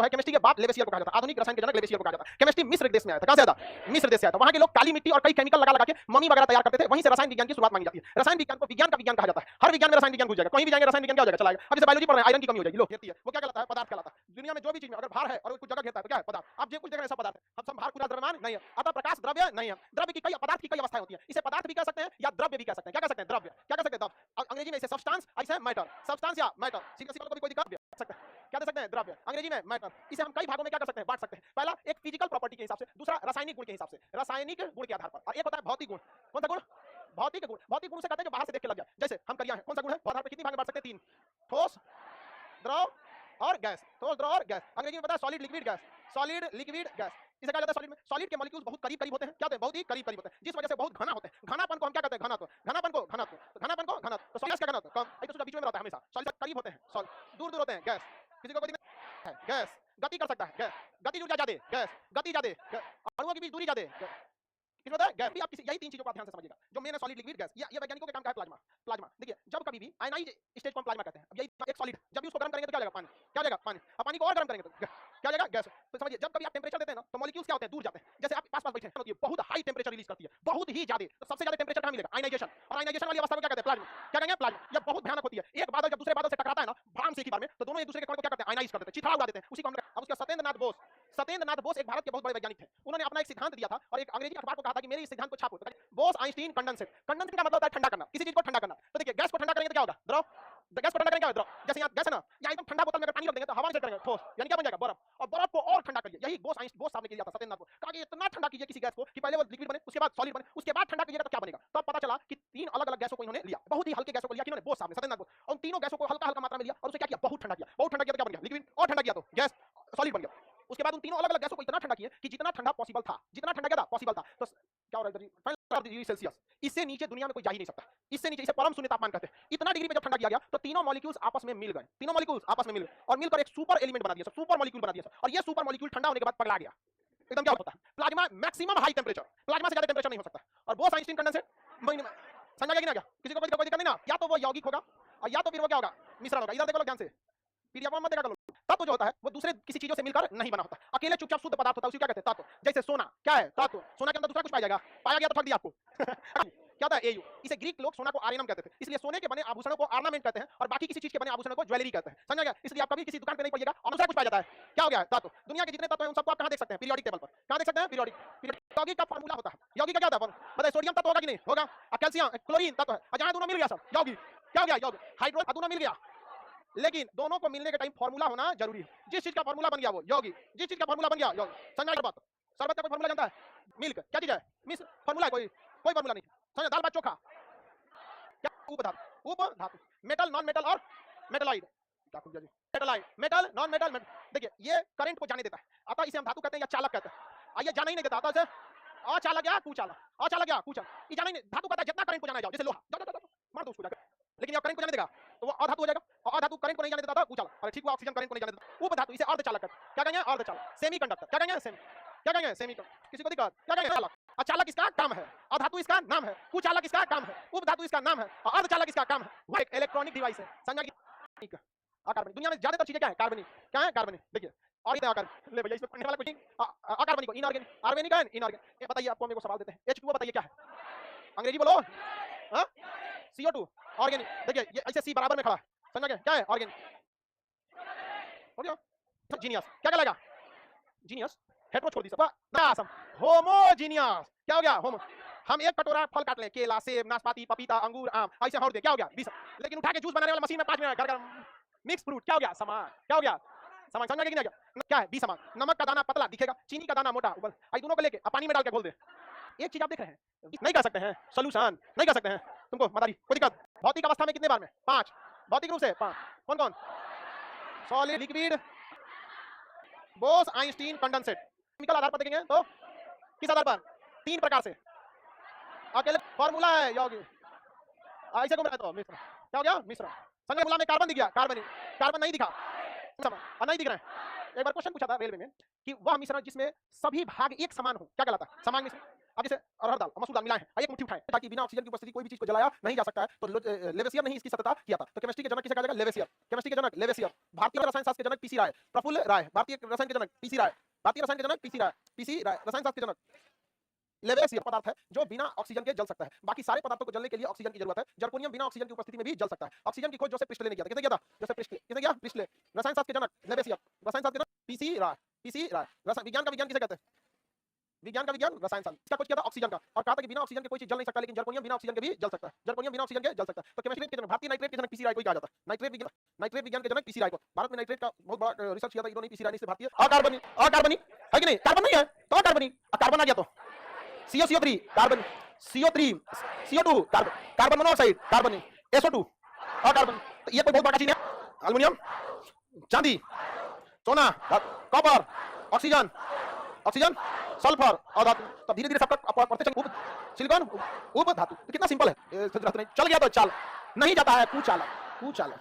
जो है केमिस्ट्री के बाप लेवेसियर को कहा जाता है, आधुनिक रसायन के जनक लेवेसियर को कहा जाता है। केमिस्ट्री मिस्र देश में आया था। कहां से आया था? मिस्र देश से आया था। वहां के लोग काली मिट्टी और कई केमिकल लगा लगा के मम्मी वगैरह तैयार करते थे। वहीं से रसायन विज्ञान की शुरुआत मानी जाती है। रसायन विज्ञान को विज्ञान का विज्ञान कहा जाता है। हर विज्ञान में रसायन विज्ञान घुस जाएगा, कहीं भी जाएंगे रसायन विज्ञान क्या हो जाएगा, चला जाएगा। अब जैसे बायोलॉजी पढ़ रहे हैं, आयरन की कमी हो जाएगी, लो घेरती है, वो क्या कहलाता है? पदार्थ कहलाता है। दुनिया में जो भी चीज में अगर भार है और कुछ जगह घेरता है तो क्या है? पदार्थ। आप जो कुछ देख रहे हैं सब पदार्थ है। हम सब भार पूरा द्रव्यमान नहीं है, अतः प्रकाश द्रव्य नहीं है। द्रव्य की कई पदार्थ की कई अवस्थाएं होती हैं, इसे पदार्थ भी कह सकते हैं या द्रव्य भी कह सकते हैं। क्या कह सकते हैं? द्रव्य। क्या कह सकते हैं? द्रव्य। अंग्रेजी में इसे सब्सटेंस, ऐसे मैटर, सब्सटेंस या मैटर, सीधा सीधा कोई दिक्कत नहीं सकता। क्या दे सकते हैं? द्रव्य। अंग्रेजी में मैटर। इसे हम कई भागों में क्या कर सकते हैं? बांट सकते हैं। पहला एक फिजिकल प्रॉपर्टी के हिसाब से, दूसरा रासायनिक गुण के हिसाब से, रासायनिक गुण के आधार पर, और एक होता है भौतिक गुण। कौन सा गुण? भौतिक गुण। भौतिक गुण से कहते हैं जो बाहर से देख के लग जाए, जैसे हम करिया है। कौन सा गुण है? आधार पर कितनी भाग में बांट सकते हैं? तीन। ठोस, द्रव और गैस। ठोस, द्रव और गैस। अंग्रेजी में पता है solid, liquid, gas. Solid, liquid, gas. इसे कहा जाता है सॉलिड में। सॉलिड के मॉलिक्यूल्स बहुत करीब करीब होते हैं। क्या होते हैं? बहुत ही करीब करीब होते हैं, जिस वजह से बहुत घना होते हैं। घनापन को हम क्या कहते हैं? घनत्व। घनापन को घनत्व, घनापन को घनत्व। तो सॉलिड का घनत्व कम, एक दूसरे बीच में रहता है हमेशा। सॉलिड करीब होते हैं, सॉलिड दूर दूर होते हैं। गैस, किसी को कोई है गैस, गति कर सकता है, गैस, गति ऊर्जा ज्यादा, गैस, गति ज्यादा, अणुओं के बीच दूरी ज्यादा, किसी होता है गैस भी। आप यही तीन चीजों को आप ध्यान से समझिएगा जो मेन है, सॉलिड, लिक्विड, गैस। ये वैज्ञानिकों के काम का है। प्लाज्मा। प्लाज्मा देखिए, जब कभी भी आयनाइज स्टेज को हम प्लाज्मा कहते हैं। अब यही एक सॉलिड, जब भी उसको गर्म करेंगे तो क्या हो जाएगा? पानी। क्या हो जाएगा? पानी। अब पानी को और गर्म करेंगे तो क्या हो जाएगा? गैस। तो समझिए, जब कभी आप टेंपरेचर देते हैं ना, तो मॉलिक्यूल्स क्या होते हैं? दूर जाते हैं। जैसे आप पास पास बैठे हैं, बहुत हाई टेंपरेचर रिलीज करती है, बहुत ही ज्यादा। तो सबसे ज्यादा टेंपरेचर कहां मिलेगा? आयनाइजेशन। और आयनाइजेशन वाली अवस्था को क्या कहते हैं? प्लाज्मा। क्या कहेंगे? प्लाज्मा। ये बहुत भयानक होती है। एक बादल जब दूसरे बादल से टकराता है ना, भ्राम से एक ही बार में, तो दोनों एक दूसरे के कण को क्या करते हैं? आयनाइज कर देते हैं, चिथड़ा उड़ा देते हैं। उसी को हम अब उसका सत्येंद्रनाथ बोस, सत्येंद्रनाथ बोस एक भारत के बहुत बड़े वैज्ञानिक थे। उन्होंने अपना एक सिद्धांत दिया था और एक अंग्रेजी अखबार को कहा था कि मेरे इस सिद्धांत को छापो। Bose Einstein condensate. कंडेंसेट का मतलब होता है ठंडा करना, किसी चीज को ठंडा करना। तो देखिए, गैस को ठंडा करेंगे तो क्या होगा? द्रव। गैस को ठंडा करेंगे क्या होगा? द्रव। जैसे यहाँ गैस है ना, यहाँ एकदम ठंडा बोतल में अगर पानी रख देंगे तो हवा में चल करेंगे, ठोस, यानी क्या बन जाएगा? बर्फ। और बर्फ को और ठंडा करिए, यही बोस साहब ने किया था, सत्येंद्रनाथ को कहा कि इतना ठंडा कीजिए किसी गैस को कि पहले वो लिक्विड बने, उसके बाद सॉलिड बने, उसके बाद ठंडा कीजिएगा तो क्या बनेगा? तब पता चला कि तीन अलग अलग गैसों को इन्होंने लिया, बहुत ही हल्के गैसों को लिया किन्होंने? बोस साहब ने, सत्येंद्रनाथ बोस। और उन तीनों गैसों को हल्का हल्का मात्रा में लिया और उसे क्या किया? बहुत ठंडा किया। बहुत ठंडा किया तो क्या बन गया? लिक्विड। और ठंडा किया तो गैस, सॉलिड बन गया। उसके बाद उन तीनों अलग अलग गैसों को इतना ठंडा किया कि जितना ठंडा पॉसिबल था, जितना ठंडा क्या था? पॉसिबल था। तो क्या हो रहा है? 5 डिग्री सेल्सियस। इससे नीचे दुनिया में कोई जा ही नहीं सकता। इससे नीचे, इसे परम शून्य तापमान कहते हैं। इतना डिग्री पे जब ठंडा किया गया तो तीनों मॉलिक्यूल्स आपस में मिल गए। तीनों मॉलिक्यूल्स आपस में मिल गए और मिलकर एक सुपर एलिमेंट बना दिया, सुपर मॉलिक्यूल बना दिया। और ये सुपर मॉलिक्यूल ठंडा होने के बाद पगला गया। एकदम क्या होता है? Plasma maximum high temperature, plasma से ज्यादा टेंपरेचर नहीं हो सकता। और बोस आइंस्टीन कंडेंसेट समझ गया कि नहीं गया? किसी को कोई दिक्कत नहीं ना? या तो वो यौगिक होगा और या तो फिर वो क्या होगा? मिश्रण होगा। इधर देखो लोग ध्यान से, पीडीएफ में मत देखा करो। तत्व जो होता है वो दूसरे किसी चीजों से मिलकर नहीं बना होता, अकेले चुपचाप शुद्ध पदार्थ होता है, उसी क्या कहते हैं? तत्व। जैसे सोना क्या है? तत्व। सोना के अंदर दूसरा कुछ पाया जाएगा? पाया गया तो ठग दिया आपको। क्या था? एयू। इसे ग्रीक लोग सोना को आर्यनम कहते थे, इसलिए सोने के बने आभूषणों को ऑर्नामेंट कहते हैं और बाकी किसी चीज के बने आभूषणों को ज्वेलरी कहते हैं। समझ गया? इसलिए आप कभी किसी दुकान पे नहीं पाइएगा और दूसरा कुछ पाया जाता है। क्या हो गया? तत्व। दुनिया के जितने तत्व हैं उन सबको आप कहां देख सकते हैं? पीरियोडिक टेबल पर। कहां देख सकते हैं? पीरियोडिक। यौगिक का फार्मूला होता है। यौगिक का क्या होता है? बताइए, सोडियम तत्व होगा कि नहीं होगा? कैल्शियम, क्लोरीन तत्व है। जहां दोनों मिल गया सब यौगिक। क्या हो गया? यौगिक। हाइड्रोजन दोनों मिल गया, लेकिन दोनों को मिलने के टाइम फार्मूला होना जरूरी है। जिस चीज का फार्मूला बन गया वो यौगिक, जिस चीज का फार्मूला बन गया यौगिक। समझ गए बात? शरबत का कोई फार्मूला जानता है? मिल्क क्या चीज है? मिस फार्मूला है, कोई फार्मूला नहीं। समझ? दाल भात चोखा क्या? उप धातु, उप धातु। मेटल, नॉन मेटल और मेटलाइड। मेटलाइड, मेटल, नॉन मेटल। देखिए, ये करंट को जाने देता है, अतः इसे हम धातु कहते हैं या चालक कहते हैं। आइए, जाना ही नहीं देता, अतः इसे अचालक या कुचालक। अचालक या कुचालक, ये जाना ही नहीं। धातु कहता है जितना करंट को जाना जाओ, जैसे लोहा, मार दो उसको जाकर, लेकिन ये करंट को जाने देगा तो वो अधातु हो जाएगा। और अधातु करंट को नहीं जाने देता था, कुचालक। अरे ठीक हुआ, ऑक्सीजन करंट को नहीं जाने देता। उप धातु, इसे अर्धचालक कहते हैं। क्या कहेंगे? अर्धचालक। सेमीकंडक्टर क्या कहेंगे? सेमी। क्या कहेंगे? सेमीकंडक्टर। किसी को दिक्कत? क्या कहेंगे? चालक। अचालक इसका काम है, अधातु इसका नाम है, कुचालक इसका काम है, उप धातु इसका नाम है और अर्धचालक इसका काम है। वो एक इलेक्ट्रॉनिक डिवाइस है। समझा? ठीक है। अकार्बनिक, दुनिया में ज्यादातर चीजें क्या है? कार्बनिक। क्या है? कार्बनिक। देखिए, और ये अकार्बनिक ले भैया, इसमें पढ़ने वाला कुछ नहीं। अकार्बनिक, इनऑर्गेनिक, ऑर्गेनिक है, इनऑर्गेनिक। ये बताइए, आपको मेरे को सवाल देते हैं, H2O बताइए क्या है? अंग्रेजी बोलो। हां, CO2 ऑर्गेनिक। देखिए, ये ऐसे C बराबर में खड़ा है। समझ गए? क्या है? ऑर्गेनिक। हो गया? जीनियस क्या कहलाएगा? जीनियस। हेटेरो छोड़ दी सब ना, सम होमोजीनियस। क्या हो गया? होमो। हम एक कटोरा फल काट लें, केला, सेब, नाशपाती, पपीता, अंगूर, आम, ऐसे हौड़ दे, क्या हो गया? 20। लेकिन उठा के जूस बनाने वाला मशीन में 5 मिनट कर मिक्स फ्रूट, क्या हो गया? समान। क्या हो गया? समान। समझ गए कि नहीं गया? क्या है? 20 समान। नमक का दाना पतला दिखेगा, चीनी का दाना मोटा, उबल। आई दोनों को लेके पानी में डाल के घोल दे। एक चीज आप देख रहे हैं, नहीं कर सकते हैं सॉल्यूशन, नहीं कर सकते हैं। तुमको मदारी कोई दिक्कत? भौतिक अवस्था में कितने बार में? 5। भौतिक रूप से 5। कौन कौन? Solid, liquid, Bose Einstein condensate. Chemical आधार पर देखेंगे तो किस आधार पर? 3 प्रकार से। अकेले फार्मूला है यौगिक, ऐसे घूम रहा है तो मिश्रण। क्या हो गया? मिश्रण। संग में कार्बन दिख गया, कार्बन नहीं दिखा, नहीं दिख रहे हैं। एक बार क्वेश्चन पूछा था रेलवे में कि वह मिश्रण जिसमें सभी भाग एक समान हो क्या कहलाता है? समान मिश्रण। आगे से अरहर दाल मसूर दाल मिलाए हैं, एक मुट्ठी उठाएं ताकि बिना ऑक्सीजन की उपस्थिति कोई भी चीज को जलाया नहीं जा सकता है। तो लेवेसियर ने ही इसकी सत्यता किया था। तो केमिस्ट्री के जनक किसे कहा जाएगा? लेवेसियर। केमिस्ट्री के जनक लेवेसियर। भारतीय रसायन शास्त्र के जनक पीसी राय। प्रफुल्ल राय भारतीय रसायन के जनक पीसी राय। भारतीय रसायन के जनक पीसी राय। पीसी राय रसायन शास्त्र के जनक। लेवेसियर पदार्थ है जो बिना ऑक्सीजन के जल सकता है। बाकी सारे पदार्थों को जलने के लिए ऑक्सीजन की जरूरत है। जर्कोनियम बिना ऑक्सीजन की उपस्थिति में भी जल सकता है। ऑक्सीजन की खोज जोसेफ प्रिस्टले ने किया था। किसने किया था? Joseph Presley. किसने किया? प्रिस्टले। रसायन शास्त्र के जनक लेवेसियर। रसायन शास्त्र के जनक पीसी राय। पीसी राय। रसायन विज्ञान का विज्ञान किसे कहते हैं? विज्ञान का विज्ञान रसायन शास्त्र। इसका कुछ किया था ऑक्सीजन का, और कहा था कि बिना ऑक्सीजन के कोई चीज जल नहीं सकता, लेकिन जर्कोनियम बिना ऑक्सीजन के भी जल सकता है। जर्कोनियम बिना ऑक्सीजन के जल सकता है। तो केमिस्ट्री के जनक भारतीय नाइट्रेट के जनक पीसी राय को कहा जाता है। नाइट्रेट विज्ञान के जनक पीसी राय को। भारत में नाइट्रेट का बहुत बड़ा रिसर्च किया था इन्होंने, पीसी राय ने। भारतीय अकार्बनिक है कि नहीं? कार्बन नहीं है तो अकार्बनिक, कार्बन आ गया तो CO3 carbon, CO3 CO2 carbon monoxide carbon, SO2 अकार्बन। तो ये कोई बहुत बड़ा चीज है? एल्युमिनियम, चांदी, सोना, कॉपर, ऑक्सीजन, सल्फर और धातु। तब धीरे धीरे सबका पढ़ते चल सिलिकॉन उप धातु। तो कितना सिंपल है। चल गया तो चाल नहीं जाता है, कुचालक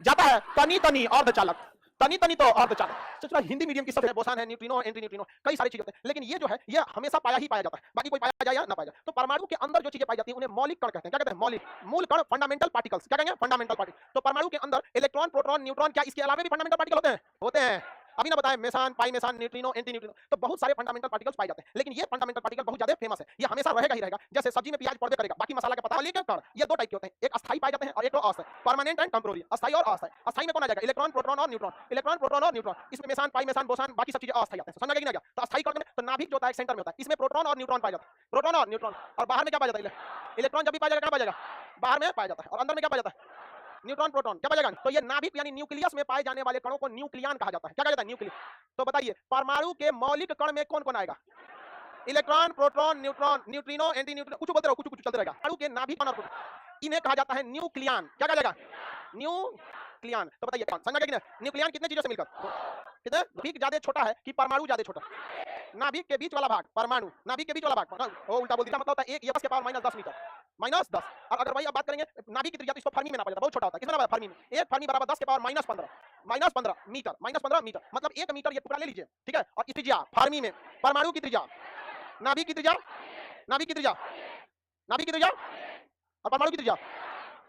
जाता है तनी अर्धचालक, तनी तो अर्धचालक। सोचना हिंदी मीडियम की सब है, बोसान है, न्यूट्रिनो, एंटी न्यूट्रिनो, कई सारी चीजें होते हैं, लेकिन ये जो है ये हमेशा पाया ही पाया जाता है, बाकी कोई पाया जाए या ना पाया जाए। तो परमाणु के अंदर जो चीजें पाई जाती हैं उन्हें मौलिक कण कहते हैं। क्या कहते हैं? मौलिक, मूल कण, फंडामेंटल पार्टिकल्स। क्या कहेंगे? Fundamental particle. तो परमाणु के अंदर इलेक्ट्रॉन, प्रोटॉन, न्यूट्रॉन, क्या इसके अलावा भी फंडामेंटल पार्टिकल होते हैं? अभी ना बताएं, मेसान, पाई मेसान, न्यूट्रिनो, एंटी न्यूट्रिनो। तो बहुत सारे फंडामेंटल पार्टिकल्स पाए जाते हैं, लेकिन ये फंडामेंटल पार्टिकल बहुत ज्यादा फेमस है, ये हमेशा रहेगा ही रहेगा। जैसे सब्जी में प्याज पड़बे करेगा, बाकी मसाला का पता लेके कण। ये दो टाइप के होते हैं, एक अस्थायी पाए जाते हैं और एक अस्थायी, परमानेंट एंड टेम्परेरी। अस्थायी और अस्थायी। अस्थायी में कौन आ जाएगा? इलेक्ट्रॉन, प्रोटॉन और न्यूट्रॉन। इलेक्ट्रॉन, प्रोटॉन और न्यूट्रॉन। इसमें मेसान, पाई मेसान, बोसान, बाकी सब चीजें अस्थायी आते हैं। समझ गया? तो अस्थायी कण में तो नाभिक जो होता है सेंटर में होता है, इसमें प्रोटॉन और न्यूट्रॉन पाया जाता है। प्रोटॉन और न्यूट्रॉन। और बाहर में क्या पाया जाता है? इलेक्ट्रॉन जब भी पाया जाएगा कहां पाया जाएगा? बाहर में पाया जाता है। और अंदर में क्या पाया जाता है? Neutron, proton. क्या पाया जाएगा? तो ये नाभिक यानी न्यूक्लियस में पाए जाने वाले कणों को न्यूक्लियन कहा जाता है। क्या कहा जाता है? न्यूक्लियस। तो बताइए परमाणु के मौलिक कण में कौन कौन आएगा? Electron, proton, neutron, neutrino, anti neutrino, कुछ बोलते रहो, कुछ चलते रहेगा। परमाणु के नाभिक और इन्हें कहा जाता है न्यूक्लियन। क्या कहा जाएगा? न्यूक्लियन। तो बताइए कौन समझ गया? न्यूक्लियन कितने चीजों से मिलकर? कितने? नाभिक ज्यादा छोटा है कि परमाणु ज्यादा छोटा? नाभिक के बीच वाला भाग परमाणु, नाभिक के बीच वाला भाग वो उल्टा बोल दिया, मतलब होता है 1 10 के पावर -10 मीटर, -10। और अगर भाई अब बात करेंगे नाभिक की त्रिज्या, तो इसको फर्मी में नापा जाता है, बहुत छोटा होता है। किसमें नापा? फर्मी में। 1 फर्मी बराबर 10 के पावर -15 मीटर, -15 मीटर, मतलब 1 मीटर ये टुकड़ा ले लीजिए, ठीक है। और इस त्रिज्या फर्मी में, परमाणु की त्रिज्या, नाभिक की त्रिज्या, नाभिक की त्रिज्या, नाभिक की त्रिज्या और परमाणु की त्रिज्या।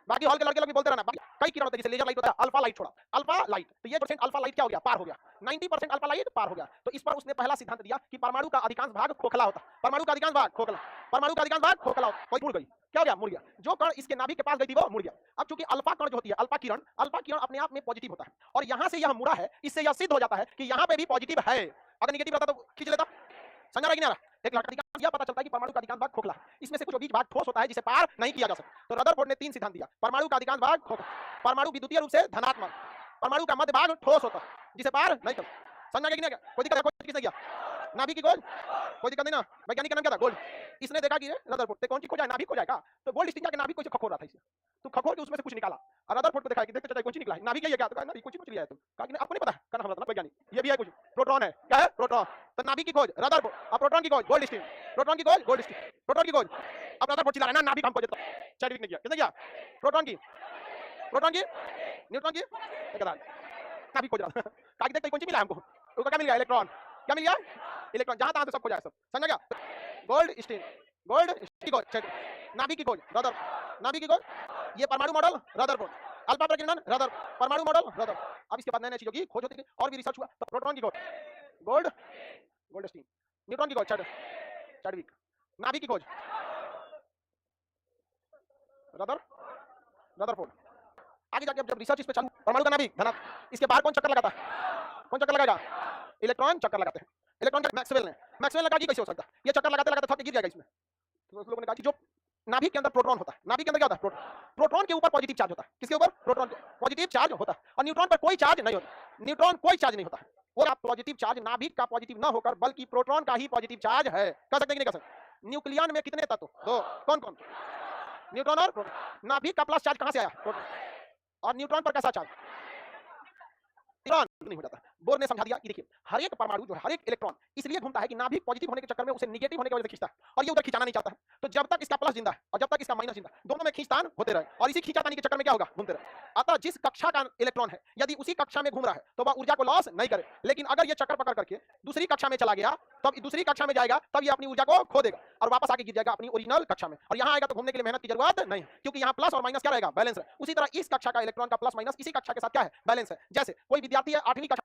बाकी हॉल के लड़के लोग भी बोलते रहना, कई किरण होते हैं, जैसे लेजर लाइट होता है, अल्फा लाइट छोड़ा, अल्फा लाइट। तो ये परसेंट अल्फा लाइट क्या हो गया? पार हो गया। 90% अल्फा लाइट पार हो गया। तो इस पर उसने पहला सिद्धांत दिया कि परमाणु का अधिकांश भाग खोखला होता है। परमाणु का अधिकांश भाग खोखला, परमाणु का अधिकांश भाग खोखला। कोई मुड़ गई, क्या हो गया? मुड़ गया। जो कण इसके नाभिक के पास गई थी वो मुड़ गया। अब चूंकि अल्फा कण जो होती है, अल्फा किरण अपने आप में पॉजिटिव होता है, और यहां से यह मुड़ा है, इससे यह सिद्ध हो जाता है कि यहां पे भी पॉजिटिव है। अगर नेगेटिव रहता तो खींच लेता। समझ रहा है कि नहीं? एक लड़का यह पता चलता है कि परमाणु का अधिकांश भाग खोखला है, इसमें से कुछ बीच भाग ठोस होता है जिसे पार नहीं किया जा सकता। तो रदरफोर्ड ने 3 सिद्धांत दिया। परमाणु का अधिकांश भाग खोखला, परमाणु विद्युतीय रूप से धनात्मक, परमाणु का मध्य भाग ठोस होता है जिसे पार नहीं कर। समझ गया कि नहीं? कोई दिक्कत है? खोज किसने किया? नाभिक की खोज। कोई दिक्कत नहीं ना? वैज्ञानिक का नाम क्या था? गोल्ड। इसने देखा कि रदरफोर्ड कौन सी खोजा? नाभिक खोजा का। तो गोल्ड स्टीन के नाभिक को खखोर रहा था, इसे तो खखोर के उसमें से कुछ निकाला, और रदरफोर्ड को दिखाया कि देख तो कौन सी निकला है, नाभिक है क्या? तो कहा नाभिक कुछ लिया है। तुम कहा कि आपको नहीं पता? कहना हम वैज्ञानिक ये भी है कुछ, प्रोटॉन है। क्या है? प्रोटॉन। तो नाभिक की खोज रदरफोर्ड, और प्रोटॉन की खोज गोल्ड स्टीन, प्रोटॉन की खोज गोल्ड स्टीन, प्रोटॉन की खोज। अब रदरफोर्ड चिल्ला रहा है ना नाभिक हमको देता, चैडविक ने किया। किसने किया? प्रोटॉन की, न्यूट्रॉन की, नाभिक खोज रहा। कहा कि देख कौन सी मिला हमको? उसका क्या मिल गया? इलेक्ट्रॉन। क्या मिल गया? इलेक्ट्रॉन। जहां तहां से सब खोजा है, सब समझ गया? गोल्ड स्टीन, की खोज, नाभिक की खोज रदर, नाभिक की खोज, ये परमाणु मॉडल रदरफोर्ड, अल्फा प्रकीर्णन रदर, परमाणु मॉडल रदर। अब इसके बाद नए नए चीजों की खोज होती थी और भी रिसर्च हुआ। तो प्रोटॉन की खोज गोल्ड स्टीन, न्यूट्रॉन की खोज चैडविक, नाभिक की खोज रदरफोर्ड। आगे जाके जब रिसर्च इस पे चालू, परमाणु का नाभिक धनात्मक, इसके बाहर कौन चक्कर लगाता है? कौन चक्कर लगाएगा? इलेक्ट्रॉन चक्कर लगाते हैं। इलेक्ट्रॉन का मैक्सवेल ने लगा कि कैसे हो सकता है? ये चक्कर लगाते लगाते थक के गिर जाएगा इसमें। तो उस लोगों ने कहा कि जो नाभिक के अंदर प्रोटॉन होता है, नाभिक के अंदर क्या होता है? प्रोटॉन के ऊपर पॉजिटिव चार्ज होता है। किसके ऊपर? प्रोटॉन पॉजिटिव चार्ज होता है, और न्यूट्रॉन पर कोई चार्ज नहीं होता। न्यूट्रॉन कोई चार्ज नहीं होता है। वो पॉजिटिव चार्ज नाभिक का पॉजिटिव ना होकर बल्कि प्रोटॉन का ही पॉजिटिव चार्ज है। कह सकते हैं कि नहीं कह सकते? न्यूक्लियन में कितने तत्व? 2। कौन कौन? न्यूट्रॉन और प्रोटॉन। नाभिक का प्लस चार्ज कहां से आया? प्रोटॉन। और न्यूट्रॉन पर कैसा चार्ज? इलेक्ट्रॉन नहीं हो जाता। बोर ने समझा दिया कि देखिए हर एक परमाणु जो है, हर एक इलेक्ट्रॉन इसलिए घूमता है कि नाभिक पॉजिटिव होने के चक्कर में उसे नेगेटिव होने की वजह से खींचता है और ये उधर खिंचाना नहीं चाहता है। तो जब तक इसका प्लस जिंदा है और जब तक इसका माइनस जिंदा है, दोनों में खींचतान होते रहे और इसी खींचातानी के चक्कर में क्या होगा, घूमते रहे। अतः जिस कक्षा का इलेक्ट्रॉन है यदि उसी कक्षा में घूम रहा है तो वह ऊर्जा को लॉस नहीं करे, लेकिन अगर ये चक्कर पकड़ करके दूसरी कक्षा में चला गया, तब दूसरी कक्षा में जाएगा, तब ये अपनी ऊर्जा को खो देगा और वापस आके गिर जाएगा अपनी ओरिजिनल कक्षा में। और यहाँ आएगा तो घूमने के लिए मेहनत की जरूरत नहीं, क्योंकि यहाँ प्लस और माइनस क्या रहेगा, बैलेंस है। उसी तरह इस कक्षा का इलेक्ट्रॉन का प्लस माइनस इसी कक्षा के साथ क्या है, बैलेंस है। जैसे कोई विद्यार्थी है 8वीं कक्षा,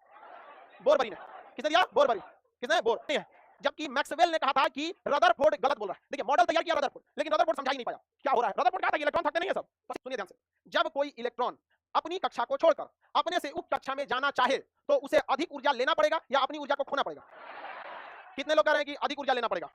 बोरबरी ने, किसने दिया, बोरबरी, किसने, बोर नहीं है, जबकि मैक्सवेल ने कहा था कि रदरफोर्ड गलत बोल रहा है। देखिए मॉडल तैयार किया रदरफोर्ड, लेकिन रदरफोर्ड समझा ही नहीं पाया क्या हो रहा है। रदरफोर्ड कहा था कि इलेक्ट्रॉन थकते नहीं है सब। बस सुनिए ध्यान से, जब कोई इलेक्ट्रॉन अपनी कक्षा को छोड़कर अपने से उप कक्षा में जाना चाहे तो उसे अधिक ऊर्जा लेना पड़ेगा या अपनी ऊर्जा को खोना पड़ेगा। कितने लोग कह रहे हैं कि अधिक ऊर्जा लेना पड़ेगा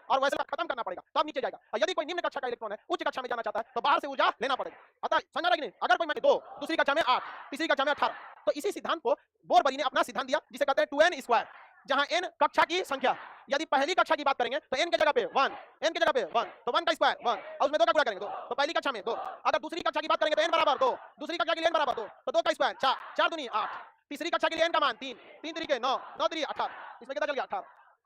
और वैसे खत्म करना पड़ेगा तब नीचे जाएगा। और यदि कोई निम्न कक्षा का इलेक्ट्रॉन है उच्च कक्षा में जाना चाहता है तो बाहर से ऊर्जा लेना पड़ेगा। अतः समझा कि नहीं, अगर कोई में 2, दूसरी कक्षा में 8, तीसरी कक्षा में 18, तो इसी सिद्धांत को बोरबरी ने अपना सिद्धांत दिया जिसे कहते हैं 2n स्क्वायर, जहां n कक्षा की संख्या। यदि पहली कक्षा की बात करेंगे तो n के जगह पे 1, n के जगह पे 1, तो 1 का स्क्वायर 1 और उसमें 2 का गुणा करेंगे 2, तो पहली कक्षा में 2। अगर दूसरी कक्षा की बात करेंगे तो n बराबर 2, दूसरी कक्षा के लिए n बराबर 2, तो 2 का स्क्वायर 4, 4 दूनी 8, तीसरी कक्षा के लिए n का मान 3, 3 तरीके 9, 9 तरीके 18, इसमें कितना चल गया 18।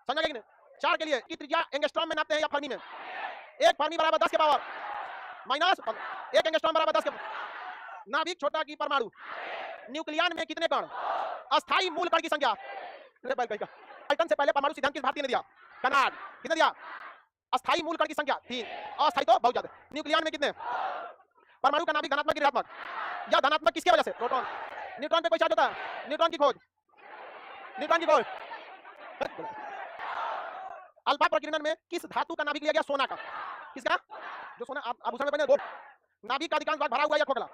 समझा कि नहीं। 4 के लिए की त्रिज्या एंगस्ट्रॉम में नापते हैं या फर्मी में, 1 फर्मी बराबर 10 के पावर माइनस 1 एंगस्ट्रॉम बराबर 10 के। नाभिक छोटा की परमाणु, न्यूक्लियन में कितने कण, अस्थायी मूल कण की संख्या, आइटन से पहले परमाणु सिद्धांत किस भारतीय ने दिया, कनाड, कितने दिया, अस्थायी मूल कण की संख्या 3, अस्थायी तो बहुत ज्यादा। न्यूक्लियन में कितने, परमाणु का नाभिक धनात्मक ऋणात्मक या धनात्मक किसकी वजह से, प्रोटॉन। न्यूट्रॉन पे कोई चार्ज होता है, न्यूट्रॉन की खोज, न्यूट्रॉन की खोज। अल्फा प्रकीर्णन में किस धातु का नाभिक लिया गया, सोना का, किसका, जो सोना आभूषण में पहने गोल्ड। नाभिक का अधिकांश भाग भरा हुआ या खोखला।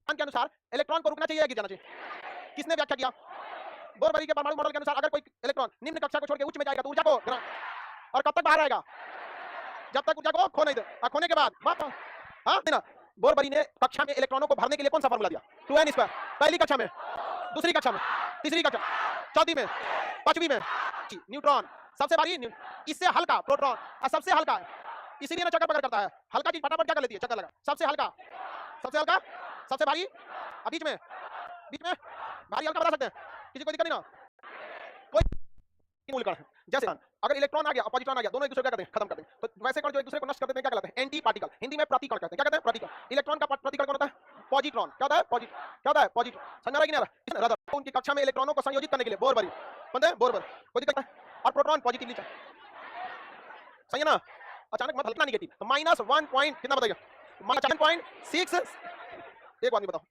के अनुसार इलेक्ट्रॉन को रुकना चाहिए या गिर जाना चाहिए, किसने व्याख्या किया, बोरबरी के परमाणु मॉडल के अनुसार अगर कोई इलेक्ट्रॉन निम्न कक्षा को छोड़ के उच्च में जाएगा तो ऊर्जा को और कब तक बाहर आएगा, जब तक ऊर्जा को खो नहीं दे, और खोने के बाद वापस। हाँ ना, बोरबरी ने कक्षा में इलेक्ट्रॉनों को भरने के लिए कौन सा फार्मूला दिया, 2n स्क्वायर, पहली कक्षा में, दूसरी कक्षा में, तीसरी कक्षा, चौथी में, पांचवी में। न्यूट्रॉन सबसे भारी, इससे हल्का प्रोटॉन और सबसे हल्का, इसीलिए ना चक्कर पकड़ करता है। हल्का चीज फटाफट क्या कर लेती है, चक्कर लगा। सबसे हल्का, सबसे हल्का, सबसे भारी, बीच में, बीच में भारी हल्का बता सकते हैं, किसी को दिक्कत नहीं ना। कोई मूल कण है, जैसे अगर इलेक्ट्रॉन आ गया और पॉजिट्रॉन आ गया, दोनों एक दूसरे को क्या करते हैं, खत्म कर देंगे। तो वैसे कण जो एक दूसरे को नष्ट कर देते हैं क्या कहलाते हैं, एंटी पार्टिकल, हिंदी में प्रतिकण कहते हैं। क्या कहते हैं, प्रतिकण। इलेक्ट्रॉन का प्रतिकण कौन होता है, पॉजिट्रॉन। क्या होता है, क्या होता है, पॉजिट्रॉन। समझ रहा है कि नहीं रहा, उनकी कक्षा में इलेक्ट्रॉनों को संयोजित करने के लिए बोरबरी बनते हैं, बोरबरी, कोई दिक्कत है। और प्रोटॉन पॉजिटिवली सही है ना, अचानक मत हल्का नेगेटिव, तो -1 पॉइंट कितना बताइए, 7.6, एक बात नहीं बताओ,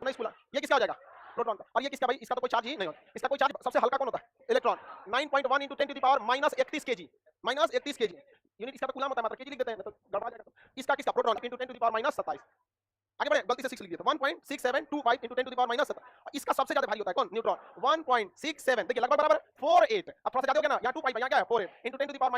नहीं स्कूल, ये किसका हो जाएगा, प्रोटॉन का। और ये किसका भाई, इसका तो कोई चार्ज ही नहीं होता, इसका कोई चार्ज। सबसे हल्का कौन होता है, electron. 9.1 × 10 to the power -31 kg, -31 kg unit इसका तो कूलम होता है, मतलब केजी लिख देते हैं तो गड़बड़ा जाएगा। इसका किसका, प्रोटॉन, × 10 to the power -27। आगे बढ़े, गलती से 6 लिख दिया, 1.6725 × 10 to the power -7। इसका सबसे ज्यादा भारी होता है कौन, न्यूट्रॉन, 1.67, देखिए लगभग बराबर 48। अब थोड़ा सा ज्यादा हो गया ना, यहाँ 2 पाई, यहाँ क्या है 48 × 10 to the power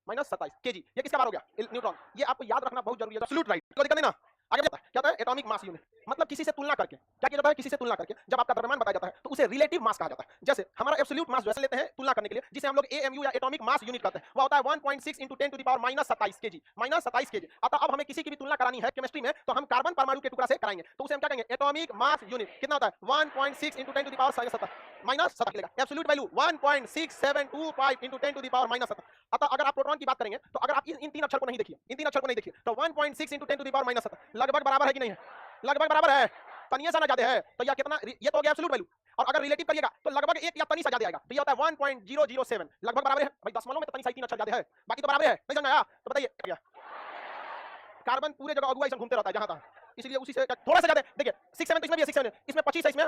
-27 kg। ये किसका बार हो गया, न्यूट्रॉन। ये आपको याद रखना बहुत जरूरी है, एब्सोल्यूट राइट, कोई दिक्कत नहीं ना। आगे बढ़ता है, क्या होता है, एटॉमिक मास यूनिट, मतलब किसी से तुलना करके। क्या किया जाता है, किसी से तुलना करके जब आपका द्रव्यमान बताया जाता है तो उसे रिलेटिव मास कहा जाता है। जैसे हमारा एब्सोल्यूट मास जैसे लेते हैं तुलना करने के लिए, जिसे हम लोग एएमयू या एटॉमिक मास यूनिट कहते हैं, वो होता है 1.6 × 10 to the power -27 kg, -27 kg। अतः अब हमें किसी की भी तुलना करानी है केमिस्ट्री में तो हम कार्बन परमाणु के टुकड़ा से कराएंगे, तो उसे हम क्या कहेंगे, एटॉमिक मास यूनिट। कितना होता है, 1.6 × 10 to the power -7 मिलेगा। Absolute value 1.6725 × 10 to the power -7। अतः अगर आप प्रोटॉन की बात करेंगे तो अगर आप इन 3 अक्षर को नहीं देखिए, इन 3 अक्षर को नहीं देखिए, तो 1.6 × 10 to the power -7 लगभग बराबर है कि नहीं है, लगभग बराबर है, तनिया सा ना ज्यादा है। तो यह कितना, ये तो हो गया एब्सोल्यूट वैल्यू। और अगर रिलेटिव करिएगा तो लगभग 1 या तनी सा ज्यादा आएगा, तो ये होता है 1.007, लगभग बराबर है। भाई दशमलव में तो तनी सा 3 अक्षर ज्यादा है, बाकी तो बराबर है, नहीं समझ आया तो बताइए। कार्बन पूरे जगह अगुआ घूमते रहता है जहां तक, इसलिए उसी से थोड़ा सा ज्यादा। देखिए 6 7 तो इसमें भी है, 6 7 इसमें 25 है, इसमें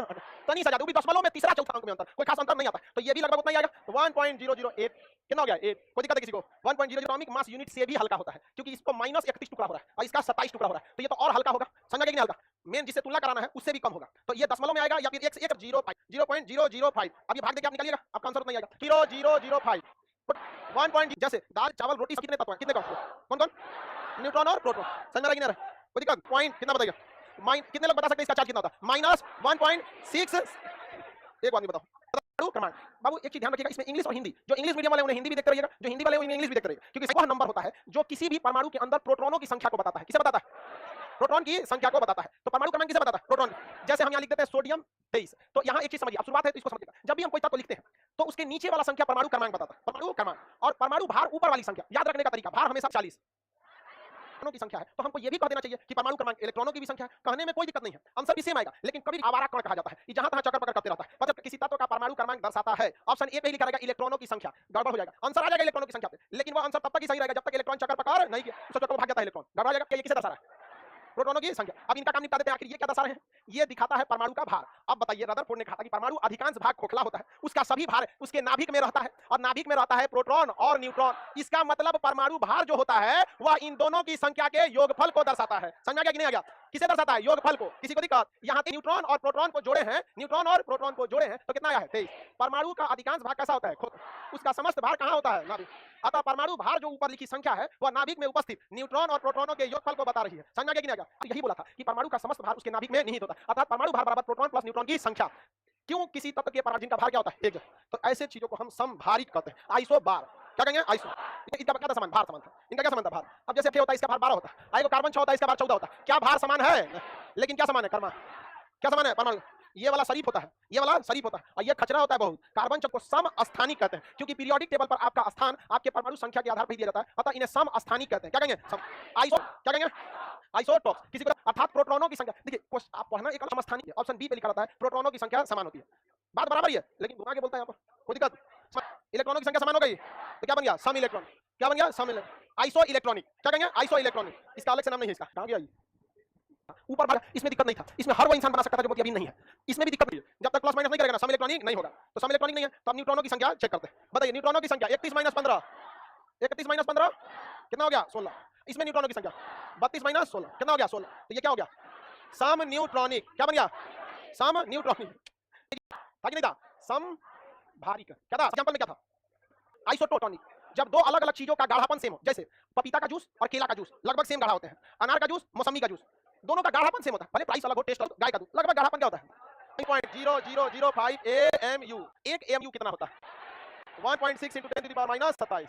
तनी सा ज्यादा, वो भी दशमलव में तीसरा चौथा अंक में अंतर, कोई खास अंतर नहीं आता। तो ये भी लगभग उतना ही आएगा, 1.008। कितना हो गया, 8, कोई दिक्कत है किसी को। 1.0 एटॉमिक मास यूनिट से भी हल्का होता है, क्योंकि इसको -31 टुकड़ा हो रहा है और इसका 27 टुकड़ा हो रहा है, तो ये तो और हल्का होगा। समझा कि नहीं हल्का, मेन जिससे तुलना कराना है उससे भी कम होगा। तो ये दशमलव में आएगा या फिर 0.005। अब ये भाग देके आप निकालिएगा, आपका आंसर उतना ही आएगा, 0.005। 1. जैसे दाल चावल रोटी कितने तत्व हैं, कितने कौन कौन, न्यूट्रॉन और प्रोटॉन। समझ रहा है कि कोई दिक्कत, पॉइंट कितना बताइए, कितने लोग बता सकते हैं इसका चार्ज कितना होता है, -1.6। एक बात नहीं बताओ बाबू, एक चीज ध्यान रखिएगा, इसमें इंग्लिश और हिंदी, जो इंग्लिश मीडियम वाले उन्हें हिंदी भी देखते रहिएगा, जो हिंदी वाले उन्हें इंग्लिश भी देखते रहिएगा, क्योंकि वह नंबर होता है जो किसी भी परमाणु के अंदर प्रोटॉनों की संख्या को बताता है। किसे बताता है, प्रोटॉन की संख्या को बताता है। तो परमाणु क्रमांक किसे बताता है? प्रोटॉन। जैसे हम यहाँ लिख देते हैं सोडियम 23। तो यहाँ एक चीज समझिए, अब शुरुआत है तो इसको समझिएगा। जब भी हम कोई तत्व लिखते हैं तो उसके नीचे वाला संख्या परमाणु क्रमांक बताता है, परमाणु क्रमांक। और परमाणु भार ऊपर वाली संख्या, याद रखने का तरीका, भार हमेशा 40 इलेक्ट्रॉनों की संख्या है। तो हमको ये भी कह देना चाहिए कि परमाणु क्रमांक इलेक्ट्रॉनों की भी संख्या है। कहने में कोई दिक्कत नहीं है, आंसर भी सेम आएगा। लेकिन कभी आवारा कण कहा जाता है, ये जहां तहां चक्कर पकड़ करते रहता है। मतलब किसी तत्व का परमाणु क्रमांक दर्शाता है। ऑप्शन ए पे ही लिखा रहेगा इलेक्ट्रॉनों की संख्या, गड़बड़ हो जाएगा, आंसर आ जाएगा इलेक्ट्रॉनों की संख्या पे। लेकिन वो आंसर तब तक ही सही रहेगा जब तक इलेक्ट्रॉन चक्कर पकड़ नहीं किया, सोचो तो भाग जाता है इलेक्ट्रॉन, गड़बड़ हो जाएगा। ये किसे दर्शा रहा है? प्रोटॉनों की संख्या। अब इनका काम निपटा देते हैं। आखिर ये क्या दर्शा रहे हैं? ये दिखाता है परमाणु का भार। अब बताइए, रदरफोर्ड ने कहा था कि परमाणु अधिकांश भाग खोखला होता है, उसका सभी भार उसके नाभिक में रहता है, और नाभिक में रहता है प्रोटॉन और न्यूट्रॉन। इसका मतलब परमाणु भार जो होता है वह इन दोनों की संख्या के योगफल को दर्शाता है। समझ आ गया कि नहीं आ गया? किसे दर्शाता है? योगफल को। किसी को दिक्कत? यहाँ पे न्यूट्रॉन और प्रोटॉन को जोड़े हैं, न्यूट्रॉन और प्रोटॉन को जोड़े हैं तो कितना आया है? 23। परमाणु का अधिकांश भाग कैसा होता है? उसका समस्त भार कहाँ होता है? नाभिक। अतः परमाणु भार जो ऊपर लिखी संख्या है वह नाभिक में उपस्थित न्यूट्रॉन और प्रोटॉनों के योगफल को बता रही है। समझ आ गया कि नहीं आ गया? यही बोला था कि परमाणु का समस्त भार उसके नाभिक में निहित होता है। अर्थात परमाणु भार बराबर प्रोटॉन प्लस न्यूट्रॉन की संख्या। क्यों? किसी तत्व के परमाणु का भार क्या होता है? एक। तो ऐसे चीजों को हम समभारित कहते हैं। आइसो बार क्या कहेंगे? आइसो। इनका क्या समान? भार समान था। इनका क्या समान था? भार। अब जैसे होता है इसका भार 12 होता है, आइगो कार्बन 6 होता है, इसका भार 14 होता है। क्या भार समान है? लेकिन क्या समान है? कर्मा क्या समान है? परमाणु। ये वाला शरीफ होता है, ये वाला शरीफ होता है, और ये खचरा होता है बहुत। कार्बन को समस्थानिक कहते हैं, क्योंकि पीरियोडिक टेबल पर आपका स्थान आपके परमाणु संख्या के आधार पर दिया जाता है। अतः इन्हें समस्थानिक कहते हैं। क्या कहेंगे? आइसो क्या कहेंगे? आइसोटॉप्स। किसी को अर्थात प्रोटॉनों की संख्या। देखिए आप पढ़ना एक समस्थानिक है, ऑप्शन बी पे लिखा रहता है प्रोटॉनों की संख्या समान होती है। बात बराबर ही है, लेकिन घुमा के बोलता है यहाँ पर, कोई दिक्कत? इलेक्ट्रॉनों की संख्या समान हो गई तो क्या बन गया? सम इलेक्ट्रॉन। क्या बन गया? सम इलेक्ट्रॉन। आइसो इलेक्ट्रॉनिक क्या कहेंगे? Iso electronic. इसका अलग से नाम नहीं है, इसका कहां गया? ऊपर भाग, इसमें दिक्कत नहीं था, इसमें हर वो इंसान बना सकता था जो मोतियाबिंद नहीं है। इसमें भी दिक्कत नहीं है, जब तक प्लस माइनस नहीं करेगा ना सम इलेक्ट्रॉनिक नहीं होगा। तो सम इलेक्ट्रॉनिक नहीं है तो अब न्यूट्रॉनों की संख्या चेक करते हैं। बताइए न्यूट्रॉनों की संख्या 31 - 15, 31 - 15 कितना हो गया? 16। इसमें न्यूट्रॉनों की संख्या 32 - 16 कितना हो गया? 16। तो ये क्या हो गया? सम न्यूट्रॉनिक। क्या बन गया? सम न्यूट्रॉनिक। था कि नहीं था? सम भारिक क्या था? एग्जांपल में क्या था? आइसोटोनिक। जब दो अलग अलग चीजों का गाढ़ापन सेम हो, जैसे पपीता का जूस और केला का जूस लगभग सेम गाढ़ा होते हैं, अनार का जूस मौसमी का जूस, दोनों का गाढ़ापन सेम होता है, भले प्राइस अलग हो, टेस्ट अलग। गाय का दूध लगभग गाढ़ापन क्या होता है? 0.0005 AMU। एक AMU कितना होता है? 1.6 × 10⁻⁻27।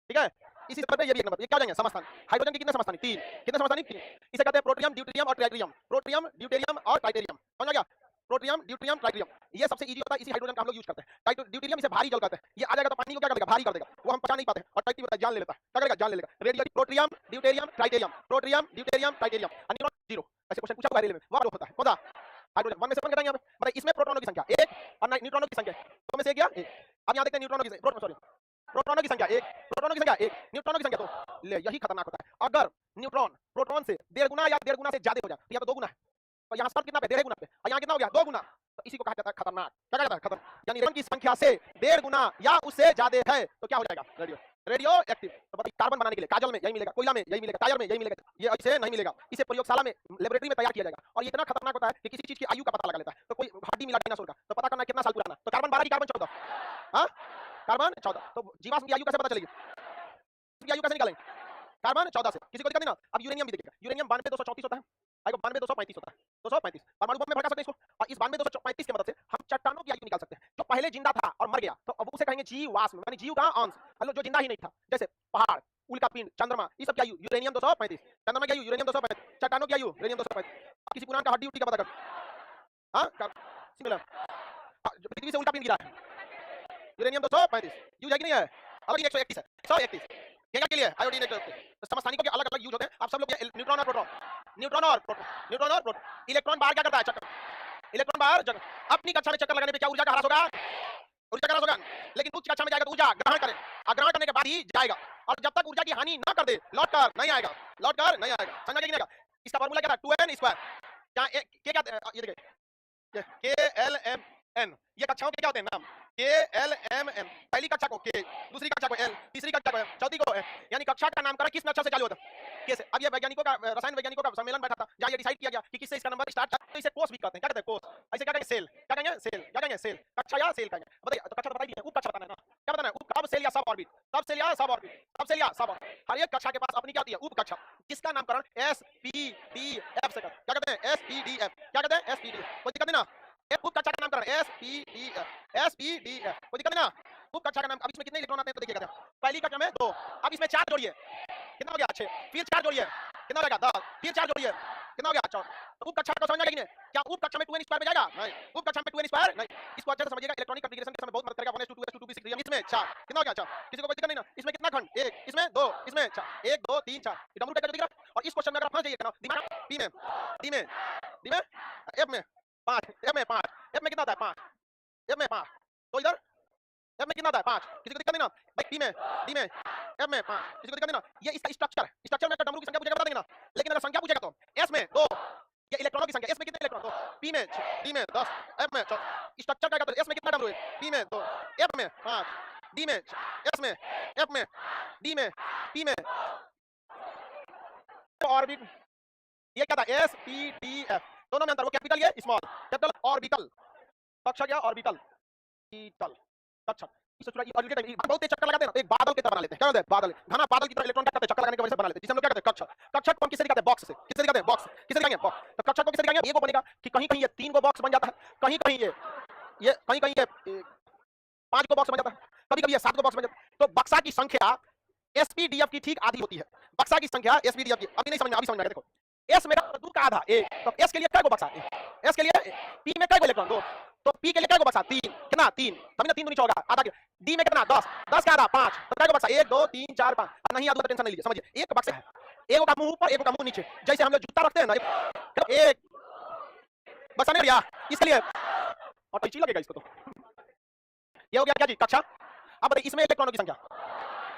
ठीक है, इसी तरह पे ये भी एक नंबर। ये क्या हो जाएंगे? समस्थानिक। हाइड्रोजन के कितने समस्थानिक? 3। कितने समस्थानिक? 3। इसे कहते हैं प्रोटियम, ड्यूटेरियम और ट्राइटेरियम। प्रोटियम, ड्यूटेरियम और ट्राइटेरियम। समझ आ गया? प्रोटियम, ड्यूटेरियम, ट्राइटेरियम, ये सबसे इजी होता है। इसी हाइड्रोजन का हम लोग यूज करते हैं। ड्यूटेरियम इसे भारी जल कहते हैं। ये आ जाएगा तो पानी को क्या कर देगा? भारी कर देगा, वो हम पचा नहीं पाते हैं, और ट्राइटेरियम होता है जान ले लेता है। क्या करेगा? जान ले लेगा। Radio protium, deuterium, ट्राइटेरियम, protium, deuterium, ट्राइटेरियम, neutron 0। ऐसे क्वेश्चन पूछा हुआ है रेलवे में, वो होता है कौन सा? हाइड्रोजन। 1 में से 1 बताएंगे यहाँ पे। मतलब इसमें प्रोटॉनों की संख्या 1 और न्यूट्रॉनों की संख्या 2 में से 1 गया 1। अब यहाँ देखते हैं न्यूट्रॉनों की प्रोटॉनों की संख्या 1, प्रोटॉनों की संख्या 1, न्यूट्रॉनों की संख्या 2। ले, यही खतरनाक होता है। अगर न्यूट्रॉन प्रोटॉन से 1.5 गुना या 1.5 गुना से ज्यादा हो जाए तो यहाँ तो 2 गुना है, और यहाँ पर कितना पे? 1.5 गुना पे, और यहाँ कितना हो गया? 2 गुना। तो इसी को कहा जाता है खतरनाक। क्या कहा जाता है? खतरनाक। यानी इलेक्ट्रॉन की संख्या से 1.5 गुना या उससे ज्यादा है तो क्या हो जाएगा? Radio active. तो बताइए कार्बन बनाने के लिए काजल में यही मिलेगा, कोयला में यही मिलेगा, टायर में यही मिलेगा, ये ऐसे नहीं मिलेगा। इसे प्रयोगशाला में, लेबोरेटरी में तैयार किया जाएगा। और ये इतना खतरनाक होता है कि किसी चीज की आयु का पता लगा लेता है। तो कोई हड्डी मिला डायनासोर का तो पता करना कितना साल पुराना। तो कार्बन 12 की कार्बन 14। हाँ, कार्बन 14। तो जीवाश्म की आयु कैसे पता चलेगी? आयु कैसे निकालेंगे? कार्बन 14 से। किसी को दिक्कत नहीं ना? अब यूरेनियम भी देखिएगा, यूरेनियम 92,234 होता है, आएगा 92,235 होता है, 235। परमाणु बम में भड़का सकते हैं इसको, और इस 92,235 की मदद से हम चट्टानों की आयु निकाल सकते हैं। जो पहले जिंदा था और मर गया तो अब उसे कहेंगे जीवाश्म, यानी जीव का अंश, मतलब जो जिंदा ही नहीं था। जैसे पहाड़, उल्का पिंड, चंद्रमा, ये सब की आयु यूरेनियम 235। चंद्रमा की आयु यूरेनियम 235, चट्टानों की आयु यूरेनियम 235। किसी पुराण का हड्डी उट्टी का पता कर। हाँ, सिमिलर। पृथ्वी से उल्का पिंड गिरा है, यूरेनियम 235। यूज है कि नहीं है? अलग 131 है, 131 के लिए आयोडीन। तो समस्थानिकों के अलग अलग यूज होते हैं। आप सब लोग न्यूट्रॉन और प्रोटॉन, न्यूट्रॉन और प्रोटॉन, न्यूट्रॉन और प्रोटॉन। इलेक्ट्रॉन बाहर क्या करता है? चक्कर। इलेक्ट्रॉन बाहर जगह। अपनी कक्षा में चक्कर लगाने पे क्या ऊर्जा का ह्रास होगा? ऊर्जा का ह्रास होगा। लेकिन उच्च कक्षा में जाएगा तो ऊर्जा ग्रहण करे, ग्रहण करने के बाद ही जाएगा, और जब तक ऊर्जा की हानि ना कर दे लौट कर नहीं आएगा, लौट कर नहीं आएगा। समझ में नहीं आएगा? इसका फार्मूला क्या था? 2n²। क्या ये देखिए KLMN, ये कक्षाओं के क्या होते हैं नाम? KLMN। पहली कक्षा को K, दूसरी कक्षा को L, तीसरी कक्षा को M, चौथी को M। यानी कक्षा का नामकरण किस अक्षर से चालू होता है? K से। अब ये वैज्ञानिकों का, रसायन वैज्ञानिकों का सम्मेलन बैठा था, जहां ये डिसाइड किया गया कि किससे इसका नंबर स्टार्ट है। तो इसे कोष भी कहते हैं। क्या कहते हैं? कोष। ऐसे क्या कहेंगे? सेल। क्या कहेंगे? सेल। क्या कहेंगे? सेल। कक्षा या सेल कहेंगे। बताइए, तो कक्षा तो बताइए, उप कक्षा बताना है ना? क्या बताना है? उप, कब सेल या सब ऑर्बिट, तब सेल या सब ऑर्बिट, तब सेल या सब ऑर्बिट। हर एक कक्षा के पास अपनी क्या होती है? उप कक्षा, जिसका नामकरण SPDF से करते हैं। क्या कहते हैं? SPDF। क्या कहते हैं? SPDF। कोई दिक्कत नहीं ना? उप कक्षा का नामकरण SPDF, SPDF। कोई दिक्कत नहीं ना? उप कक्षा का नाम। अब इसमें कितने इलेक्ट्रॉन आते हैं तो देखिएगा, पहली कक्षा में 2, अब इसमें 4 जोड़िए, कितना हो गया 6, फिर 4 जोड़िए, कितना हो जाएगा 10, फिर 4 जोड़िए, कितना हो गया 4। तो उप कक्षा को समझ में आ गया कि नहीं? क्या उप कक्षा में 2n स्क्वायर में जाएगा? नहीं। उप कक्षा में 2n स्क्वायर नहीं। इसको अच्छे से समझिएगा, इलेक्ट्रॉनिक कॉन्फ़िगरेशन के समय बहुत मदद करेगा। 1s2 2s2 2p 6 इसमें 4, कितना हो गया 4, किसी को कोई दिक्कत नहीं ना? इसमें कितना खंड, 1, इसमें 2, इसमें 4, 1 2 3 4, ये डबल टाइप का दिख रहा है। और इस क्वेश्चन में अगर फंस जाइए ना, दिमाग p में, d में, d में, f में 5, f में 5, f में कितना आता है 5, f में 5, तो इधर f में कितना आता है 5, किसी को दिक्कत नहीं ना? भाई p में, d में, f में 5, किसी को दिक्कत नहीं ना? ये इसका स्ट्रक्चर में डमरू की संख्या पूछेगा बता देंगे ना। लेकिन अगर संख्या पूछेगा तो s में 2, ये इलेक्ट्रॉनों की संख्या, s में कितने इलेक्ट्रॉन, तो p में 6, d में 10, f में 4, स्ट्रक्चर क्या कहते हैं, s में कितना डमरू है, p में 2, f में 5, d में 6, s में, f में, d में, p में ऑर्बिट, ये क्या था s p d f, दोनों में अंतर, वो कैपिटल ये स्मॉल, कैपिटल ऑर्बिटल, कक्षक या ऑर्बिटल, ऑर्बिटल कक्षक। इस बहुत तेज चक्कर लगाते हैं ना, एक बादल की तरह बना लेते हैं, क्या कहते हैं बादल, घना बादल की तरह इलेक्ट्रॉन क्या करते हैं, चक्कर लगाने की वजह से बना लेते हैं, जिसे हम लोग क्या कहते हैं कक्षक। कक्षक को हम किससे दिखाते हैं, बॉक्स से, किससे दिखाते हैं बॉक्स, किससे दिखाएंगे बॉक्स। तो कक्षक को किससे दिखाएंगे, ये वो बनेगा कि कहीं कहीं ये 3 को बॉक्स बन जाता है, कहीं कहीं ये कहीं कहीं ये 5 को बॉक्स बन जाता है, कभी कभी ये 7 को बॉक्स बन जाता है। तो बक्सा की संख्या एसपीडीएफ की ठीक आधी होती है, बक्सा की संख्या एसपीडीएफ की, अभी नहीं समझना, अभी समझना, देखो एस मेरा 2 का आधा 1, तो एस के लिए क्या को बक्सा, एस के लिए पी में क्या को इलेक्ट्रॉन 2, तो पी के लिए क्या को बक्सा 3, कितना 3, तभी ना 3 दूनी 6 होगा, आधा डी में कितना 10, 10 का आधा 5, तो क्या को बक्सा 1 2 3 4 5, नहीं आधा टेंशन नहीं लीजिए, समझिए एक बक्सा है, एक का मुंह ऊपर एक का मुंह नीचे, जैसे हम लोग जूता रखते हैं ना, एक बक्सा नहीं भैया, इसके लिए और कैंची लगेगा इसको, तो ये हो गया क्या जी कक्षा। अब बताइए इसमें इलेक्ट्रॉनों की संख्या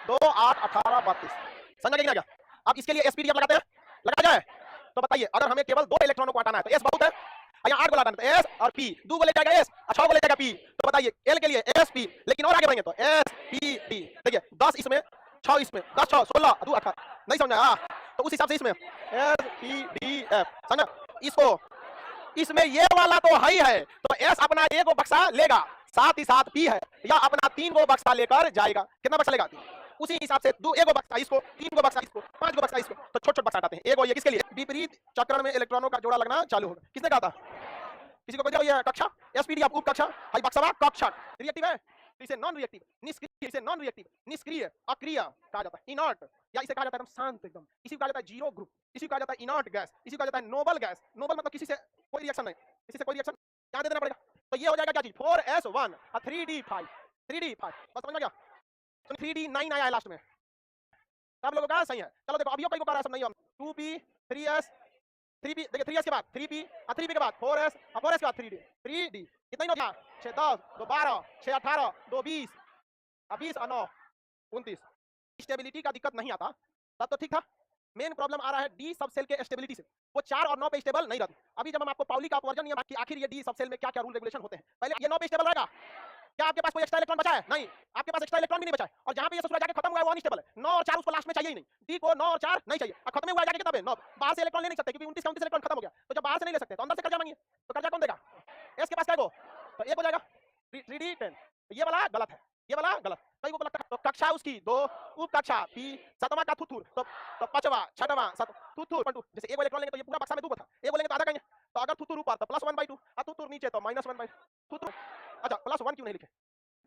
2 8 18 32, समझ गया क्या। अब इसके लिए एसपीडीएफ लगाते हैं, लगा जाए तो बताइए अगर हमें केवल 2 इलेक्ट्रॉनों को हटाना है तो एस बहुत है, यहाँ 8 को हटाना है तो एस और पी, 2 को ले जाएगा एस और 6 को ले जाएगा पी, तो बताइए एल के लिए एस पी, लेकिन और आगे बढ़ेंगे तो एस पी डी, देखिए 10 इसमें 6 इसमें, 10 6 16 2 18, नहीं समझा, हाँ तो उस हिसाब से इसमें एस पी डी एफ, समझा। इसको इसमें ये वाला तो है ही है, तो एस अपना एक बक्सा लेगा, साथ ही साथ पी है या अपना 3 को बक्सा लेकर जाएगा, कितना बक्सा लेगा, उसी हिसाब से 2 एक बक्सा इसको, 3 को बक्सा इसको, 5 को बक्सा इसको, तो छोटे छोटे बक्सा हटाते हैं। एक और ये किसके लिए, विपरीत चक्रण में इलेक्ट्रॉनों का जोड़ा लगना चालू होगा, किसने कहा था, किसी को कोई दिया कक्षा, एसपीडीएफ उप कक्षा, हाई बक्सा कक्षक, रिएक्टिव है इसे नॉन रिएक्टिव, निष्क्रिय इसे नॉन रिएक्टिव, निष्क्रिय अक्रिय कहा जाता है, इनर्ट या इसे कहा जाता है एकदम शांत एकदम, इसी को कहा जाता है जीरो ग्रुप, इसी को कहा जाता है इनर्ट गैस, इसी को कहा जाता है नोबल गैस। नोबल मतलब किसी से कोई रिएक्शन नहीं, किसी से कोई रिएक्शन क्या दे देना पड़ेगा, तो ये हो जाएगा क्या चीज 4s1 और 3d5, 3d5 बस समझ में गया, तो 3d9 आया है लास्ट में, सब लोगों का सही है। चलो देखो अभी कई को कर रहा है सब नहीं, हम 2p 3s 3p, देखिए 3s के बाद 3p और 3p के बाद 4s और 4s के बाद 3d कितना ही हो गया 6 10 2 12 6 18 2 20 और 20 और 9 29। स्टेबिलिटी का दिक्कत नहीं आता तब तो ठीक था, मेन प्रॉब्लम आ रहा है डी सब सेल के स्टेबिलिटी से, वो 4 और 9 पे स्टेबल नहीं रहती। अभी जब हम आपको पाउली का अपवर्जन नियम कि आखिर ये डी सब सेल में क्या क्या रूल रेगुलेशन होते हैं, पहले ये 9 पे स्टेबल रहेगा, क्या आपके पास कोई एक्स्ट्रा इलेक्ट्रॉन बचा है, नहीं आपके पास एक्स्ट्रा इलेक्ट्रॉन भी नहीं बचा है, और जहां पे ये ससुरा जाके खत्म हुआ है वो अनस्टेबल है, 9 और 4 उसको लास्ट में चाहिए ही नहीं, डी को 9 और 4 नहीं चाहिए, और खत्म हुआ जाके कितना है 9, बाहर से इलेक्ट्रॉन ले नहीं सकते क्योंकि 29 29 इलेक्ट्रॉन खत्म हो गया, तो जब बाहर से नहीं ले सकते तो अंदर से कर्जा मांगिए, तो कर्जा कौन देगा, एस के पास क्या को, तो एक हो जाएगा 3d10, ये वाला गलत है, ये वाला गलत, कई को लगता है, तो कक्षा उसकी 2 उप कक्षा पी 7वां का थुथुर, तो 5वां 6वां 7 थुथुर, जैसे एक इलेक्ट्रॉन लेंगे तो ये पूरा बक्सा में 2 था, एक बोलेंगे तो आधा कहेंगे, तो अगर थुथुर ऊपर तो +1/2 और थुथुर नीचे तो -1/2 थुथुर, अच्छा +1 क्यों नहीं लिखे,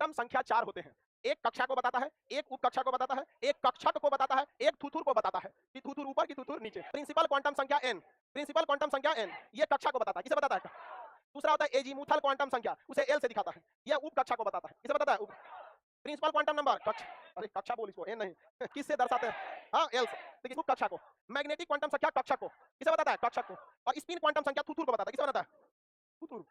क्रम संख्या 4 होते हैं, एक कक्षा को बताता है, एक उप कक्षा को बताता है, एक कक्षक को बताता है, एक थुथुर को बताता है कि थुथुर ऊपर की थुथुर नीचे। प्रिंसिपल क्वांटम संख्या n, प्रिंसिपल क्वांटम संख्या n ये कक्षा को बताता है, किसे बताता है, दूसरा होता है एजीमुथल क्वांटम संख्या, उसे l से दिखाता है, यह उप कक्षा को बताता है, किसे बताता है, प्रिंसिपल क्वांटम नंबर कक्षा, अरे कक्षा बोल इसको n नहीं किससे दर्शाते हैं, हां l से, देखिए उप कक्षा को, मैग्नेटिक क्वांटम संख्या कक्षक को किसे बताता है, कक्षक को, और स्पिन क्वांटम संख्या थुथुर को बताता है, किसे बताता है, थुथुर,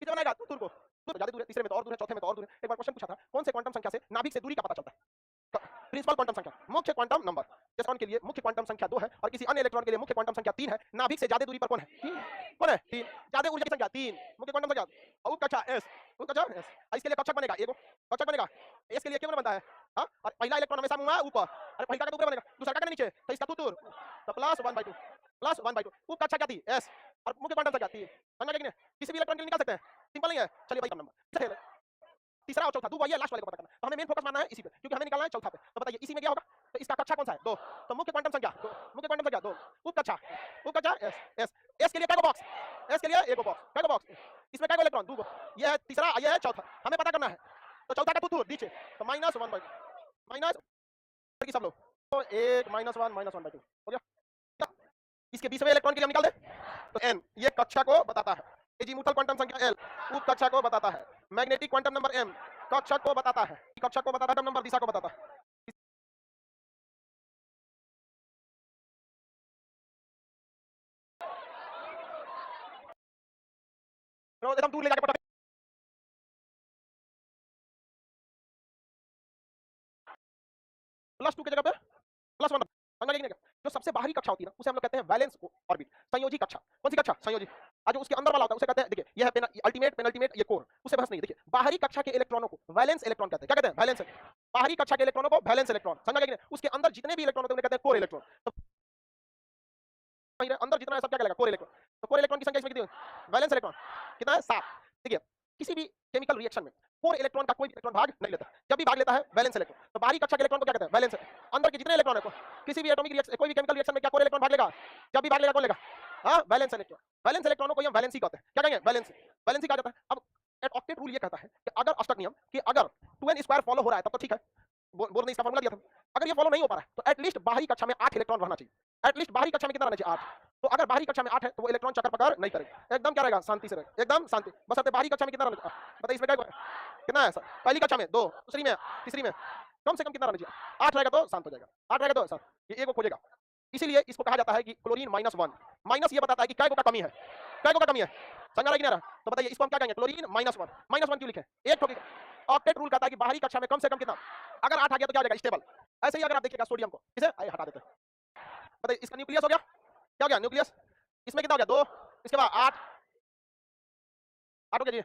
किसे बनाएगा थुथुर को, तो ज्यादा दूर है, तीसरे में तो और दूर है, चौथे में तो और दूर है। एक बार क्वेश्चन पूछा था कौन से क्वांटम संख्या से नाभिक से दूरी का पता चलता है, प्रिंसिपल क्वांटम संख्या, मुख्य क्वांटम नंबर, इलेक्ट्रॉन के लिए मुख्य क्वांटम संख्या 2 है और किसी अन्य इलेक्ट्रॉन के लिए मुख्य क्वांटम संख्या 3 है, नाभिक से ज्यादा दूरी पर कौन है, 3 कौन है, 3 ज्यादा ऊर्जा की संख्या 3 मुख्य क्वांटम संख्या, और कक्षा s, कक्षा s, इसके लिए कक्षक बनेगा, एगो कक्षक बनेगा, s के लिए क्यों बनता है, हां और पहला इलेक्ट्रॉन हमेशा मुंह ऊपर, अरे पहला का ऊपर बनेगा, दूसरा का नीचे, तो इसका तुतुर तो +1/2 उप कक्षा क्या थी s और मुख्य क्वांटम संख्या 3, समझ गए कि नहीं, किसी भी इलेक्ट्रॉन के लिए निकाल सकते हैं, सिंपल नहीं है। चलिए भाई नंबर तीसरा और चौथा, दो ये लास्ट वाले को पता करना, तो हमें मेन फोकस मानना है इसी पे क्योंकि हमें निकालना है चौथा पे, तो बताइए इसी में क्या होगा, तो इसका कक्षा कौन सा है 2, तो मुख्य क्वांटम संख्या 2, मुख्य क्वांटम संख्या 2, उप कक्षा s के लिए क्या बॉक्स, s के लिए एक बॉक्स, क्या बॉक्स, इसमें क्या इलेक्ट्रॉन 2 को, ये है तीसरा, ये है चौथा, हमें पता करना है तो चौथा का तू नीचे, तो -1/2 माइनस की सब लोग, तो 1 -1/2 हो गया। इसके 20वें इलेक्ट्रॉन के लिए हम निकाल दे, तो n ये कक्षा को बताता है, एजीमुथल क्वांटम संख्या l उप कक्षा को बताता है, मैग्नेटिक क्वांटम नंबर m कक्षा को बताता है, कक्षा को बताता है, नंबर दिशा को बताता है। तो एकदम दूर ले जाके पता +2 की जगह पे +1 समझ गए? जो सबसे बाहरी कक्षा होती है ना उसे हम लोग कहते हैं वैलेंस ऑर्बिट, संयोजी कक्षा। कौन सी कक्षा? संयोजी। आज जो उसके अंदर वाला होता है उसे कहते हैं, देखिए यह है अल्टीमेट, पेनल्टीमेट, ये कोर, उससे बहस नहीं। देखिए बाहरी कक्षा के इलेक्ट्रॉनों को वैलेंस इलेक्ट्रॉन कहते हैं। क्या कहते हैं? वैलेंस। बाहरी कक्षा के इलेक्ट्रॉनों को वैलेंस इलेक्ट्रॉन, समझ गए? उसके अंदर जितने भी इलेक्ट्रॉन होते हैं उन्हें कहते हैं कोर इलेक्ट्रॉन। तो अंदर जितना है सब क्या कहलाएगा? Core electron. तो कोर इलेक्ट्रॉन की संख्या इसमें कितनी है? वैलेंस इलेक्ट्रॉन कितना है? 7। देखिए किसी भी केमिकल रिएक्शन में कोर इलेक्ट्रॉन का कोई भी इलेक्ट्रॉन भाग नहीं लेता, जब भी भाग लेता है वैलेंस इलेक्ट्रॉन। तो बाहरी कक्षा के इलेक्ट्रॉन को क्या कहते हैं? वैलेंस। अंदर के जितने इलेक्ट्रॉन है किसी भी एटॉमिक रिएक्शन, कोई भी केमिकल रिएक्शन में क्या कोर इलेक्ट्रॉन भाग लेगा? जब भी भाग लेगा कौन लेगा? हाँ, वैलेंस इलेक्ट्रॉन। वैलेंस इलेक्ट्रॉनों को हम वैलेंसी कहते हैं। क्या कहेंगे? वैलेंसी। वैलेंसी कहा जाता है। अब ऑक्टेट रूल ये कहता है कि अगर अष्टक नियम कि अगर 2n² फॉलो हो रहा है तब तो ठीक है, बोर ने इसका फार्मूला दिया था। अगर ये फॉलो नहीं हो पा रहा है तो एटलीस्ट बाहरी कक्षा में 8 इलेक्ट्रॉन रहना चाहिए। एटलीस्ट बाहरी कक्षा में कितना रहना चाहिए? 8। तो अगर बाहरी कक्षा में 8 है तो वो इलेक्ट्रॉन चक्कर पकड़ नहीं करेगा, एकदम क्या रहेगा? शांति से रहेगा, एकदम शांति। बस अब बाहरी कक्षा में कितना रहना चाहिए? बताइए इसमें क्या कितना है सर? पहली कक्षा में 2, दूसरी में, तीसरी में कम से कम कितना रहना चाहिए? 8 रहेगा तो शांत हो जाएगा, 8 रहेगा तो सर ये एक को खोजेगा। इसीलिए इसको कहा जाता है कि क्लोरीन -1। माइनस ये बताता है कि कै को का कमी है, कै को का कमी है, समझ रहा है कि नहीं रहा? तो बताइए इसको हम क्या कहेंगे? क्लोरीन -1। -1 क्यों लिखे? एक ठोकेगा। ऑक्टेट रूल कहता है कि बाहरी कक्षा में कम से कम कितना? अगर 8 आ गया तो क्या हो जाएगा? स्टेबल। ऐसे ही अगर आप देखिएगा सोडियम को, इसे हटा देते हैं, बताइए इसका न्यूक्लियस हो गया, क्या हो गया? न्यूक्लियस। इसमें कितना हो गया? 2, इसके बाद 8 हो गया जी।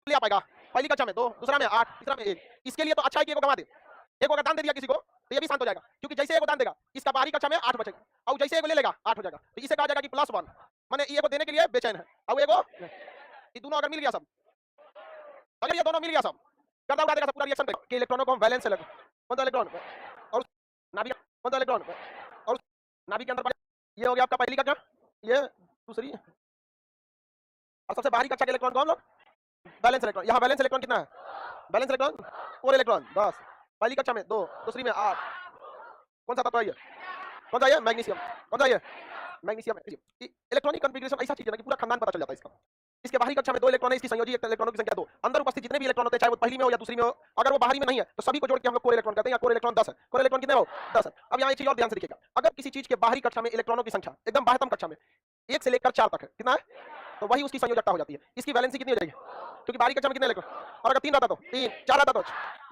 ले आ पाएगा पहली कक्षा में 2, दूसरा में 8, तीसरा में 1। इसके लिए तो अच्छा है कि एक को गंवा दे, एक को दान दे दिया किसी को तो ये भी शांत हो जाएगा, क्योंकि जैसे एक को दान देगा इसका बाहरी कक्षा में 8 बचेगा, और जैसे एक को ले लेगा 8 हो जाएगा। तो इसे कहा जाएगा कि +1, माने ये को देने के लिए बेचैन है, और ये को, ये दोनों अगर मिल गया सब, अगर ये दोनों मिल गया सब, करता हुआ देगा सब पूरा रिएक्शन के इलेक्ट्रॉनों को हम वैलेंस इलेक्ट्रॉन, कौन सा इलेक्ट्रॉन? और नाभिक कौन सा इलेक्ट्रॉन? और नाभिक के अंदर ये हो गया आपका पहली कक्षा, ये दूसरी, और सबसे बाहरी कक्षा के इलेक्ट्रॉन को हम लोग बैलेंस इलेक्ट्रॉन। यहाँ बैलेंस इलेक्ट्रॉन कितना है? बैलेंस इलेक्ट्रॉन कोर इलेक्ट्रॉन 10, पहली कक्षा में 2, दूसरी में 8। कौन सा तत्व है ये? कौन सा ये? मैग्नीशियम। कौन सा ये? मैग्नीशियम है। इलेक्ट्रॉनिक कॉन्फ़िगरेशन ऐसा चीज है ना कि पूरा खानदान पता चल जाता है इसका। इसके बाहरी कक्षा में 2 इलेक्ट्रॉन है, इसकी संयोजी इलेक्ट्रॉनों की संख्या 2। अंदर उपस्थित जितने भी इलेक्ट्रॉन होते हैं, चाहे वो पहली में हो या दूसरी में हो, अगर वो बाहरी में नहीं है तो सभी को जोड़ के हम लोग कोर इलेक्ट्रॉन कहते हैं। या कोर इलेक्ट्रॉन 10 है। कोर इलेक्ट्रॉन कितने हो? 10 है। अब यहाँ एक चीज और ध्यान से देखिएगा, अगर किसी चीज के बाहरी कक्षा में इलेक्ट्रॉनों की संख्या एकदम बाह्यतम कक्षा में 1 से लेकर 4 तक है, कितना है? तो वही उसकी संयोजकता हो जाती है। इसकी वैलेंसी कितनी हो जाएगी? क्योंकि बाहरी कक्षा में कितने इलेक्ट्रॉन, और अगर 3 रहता तो 3, 4 रहता तो,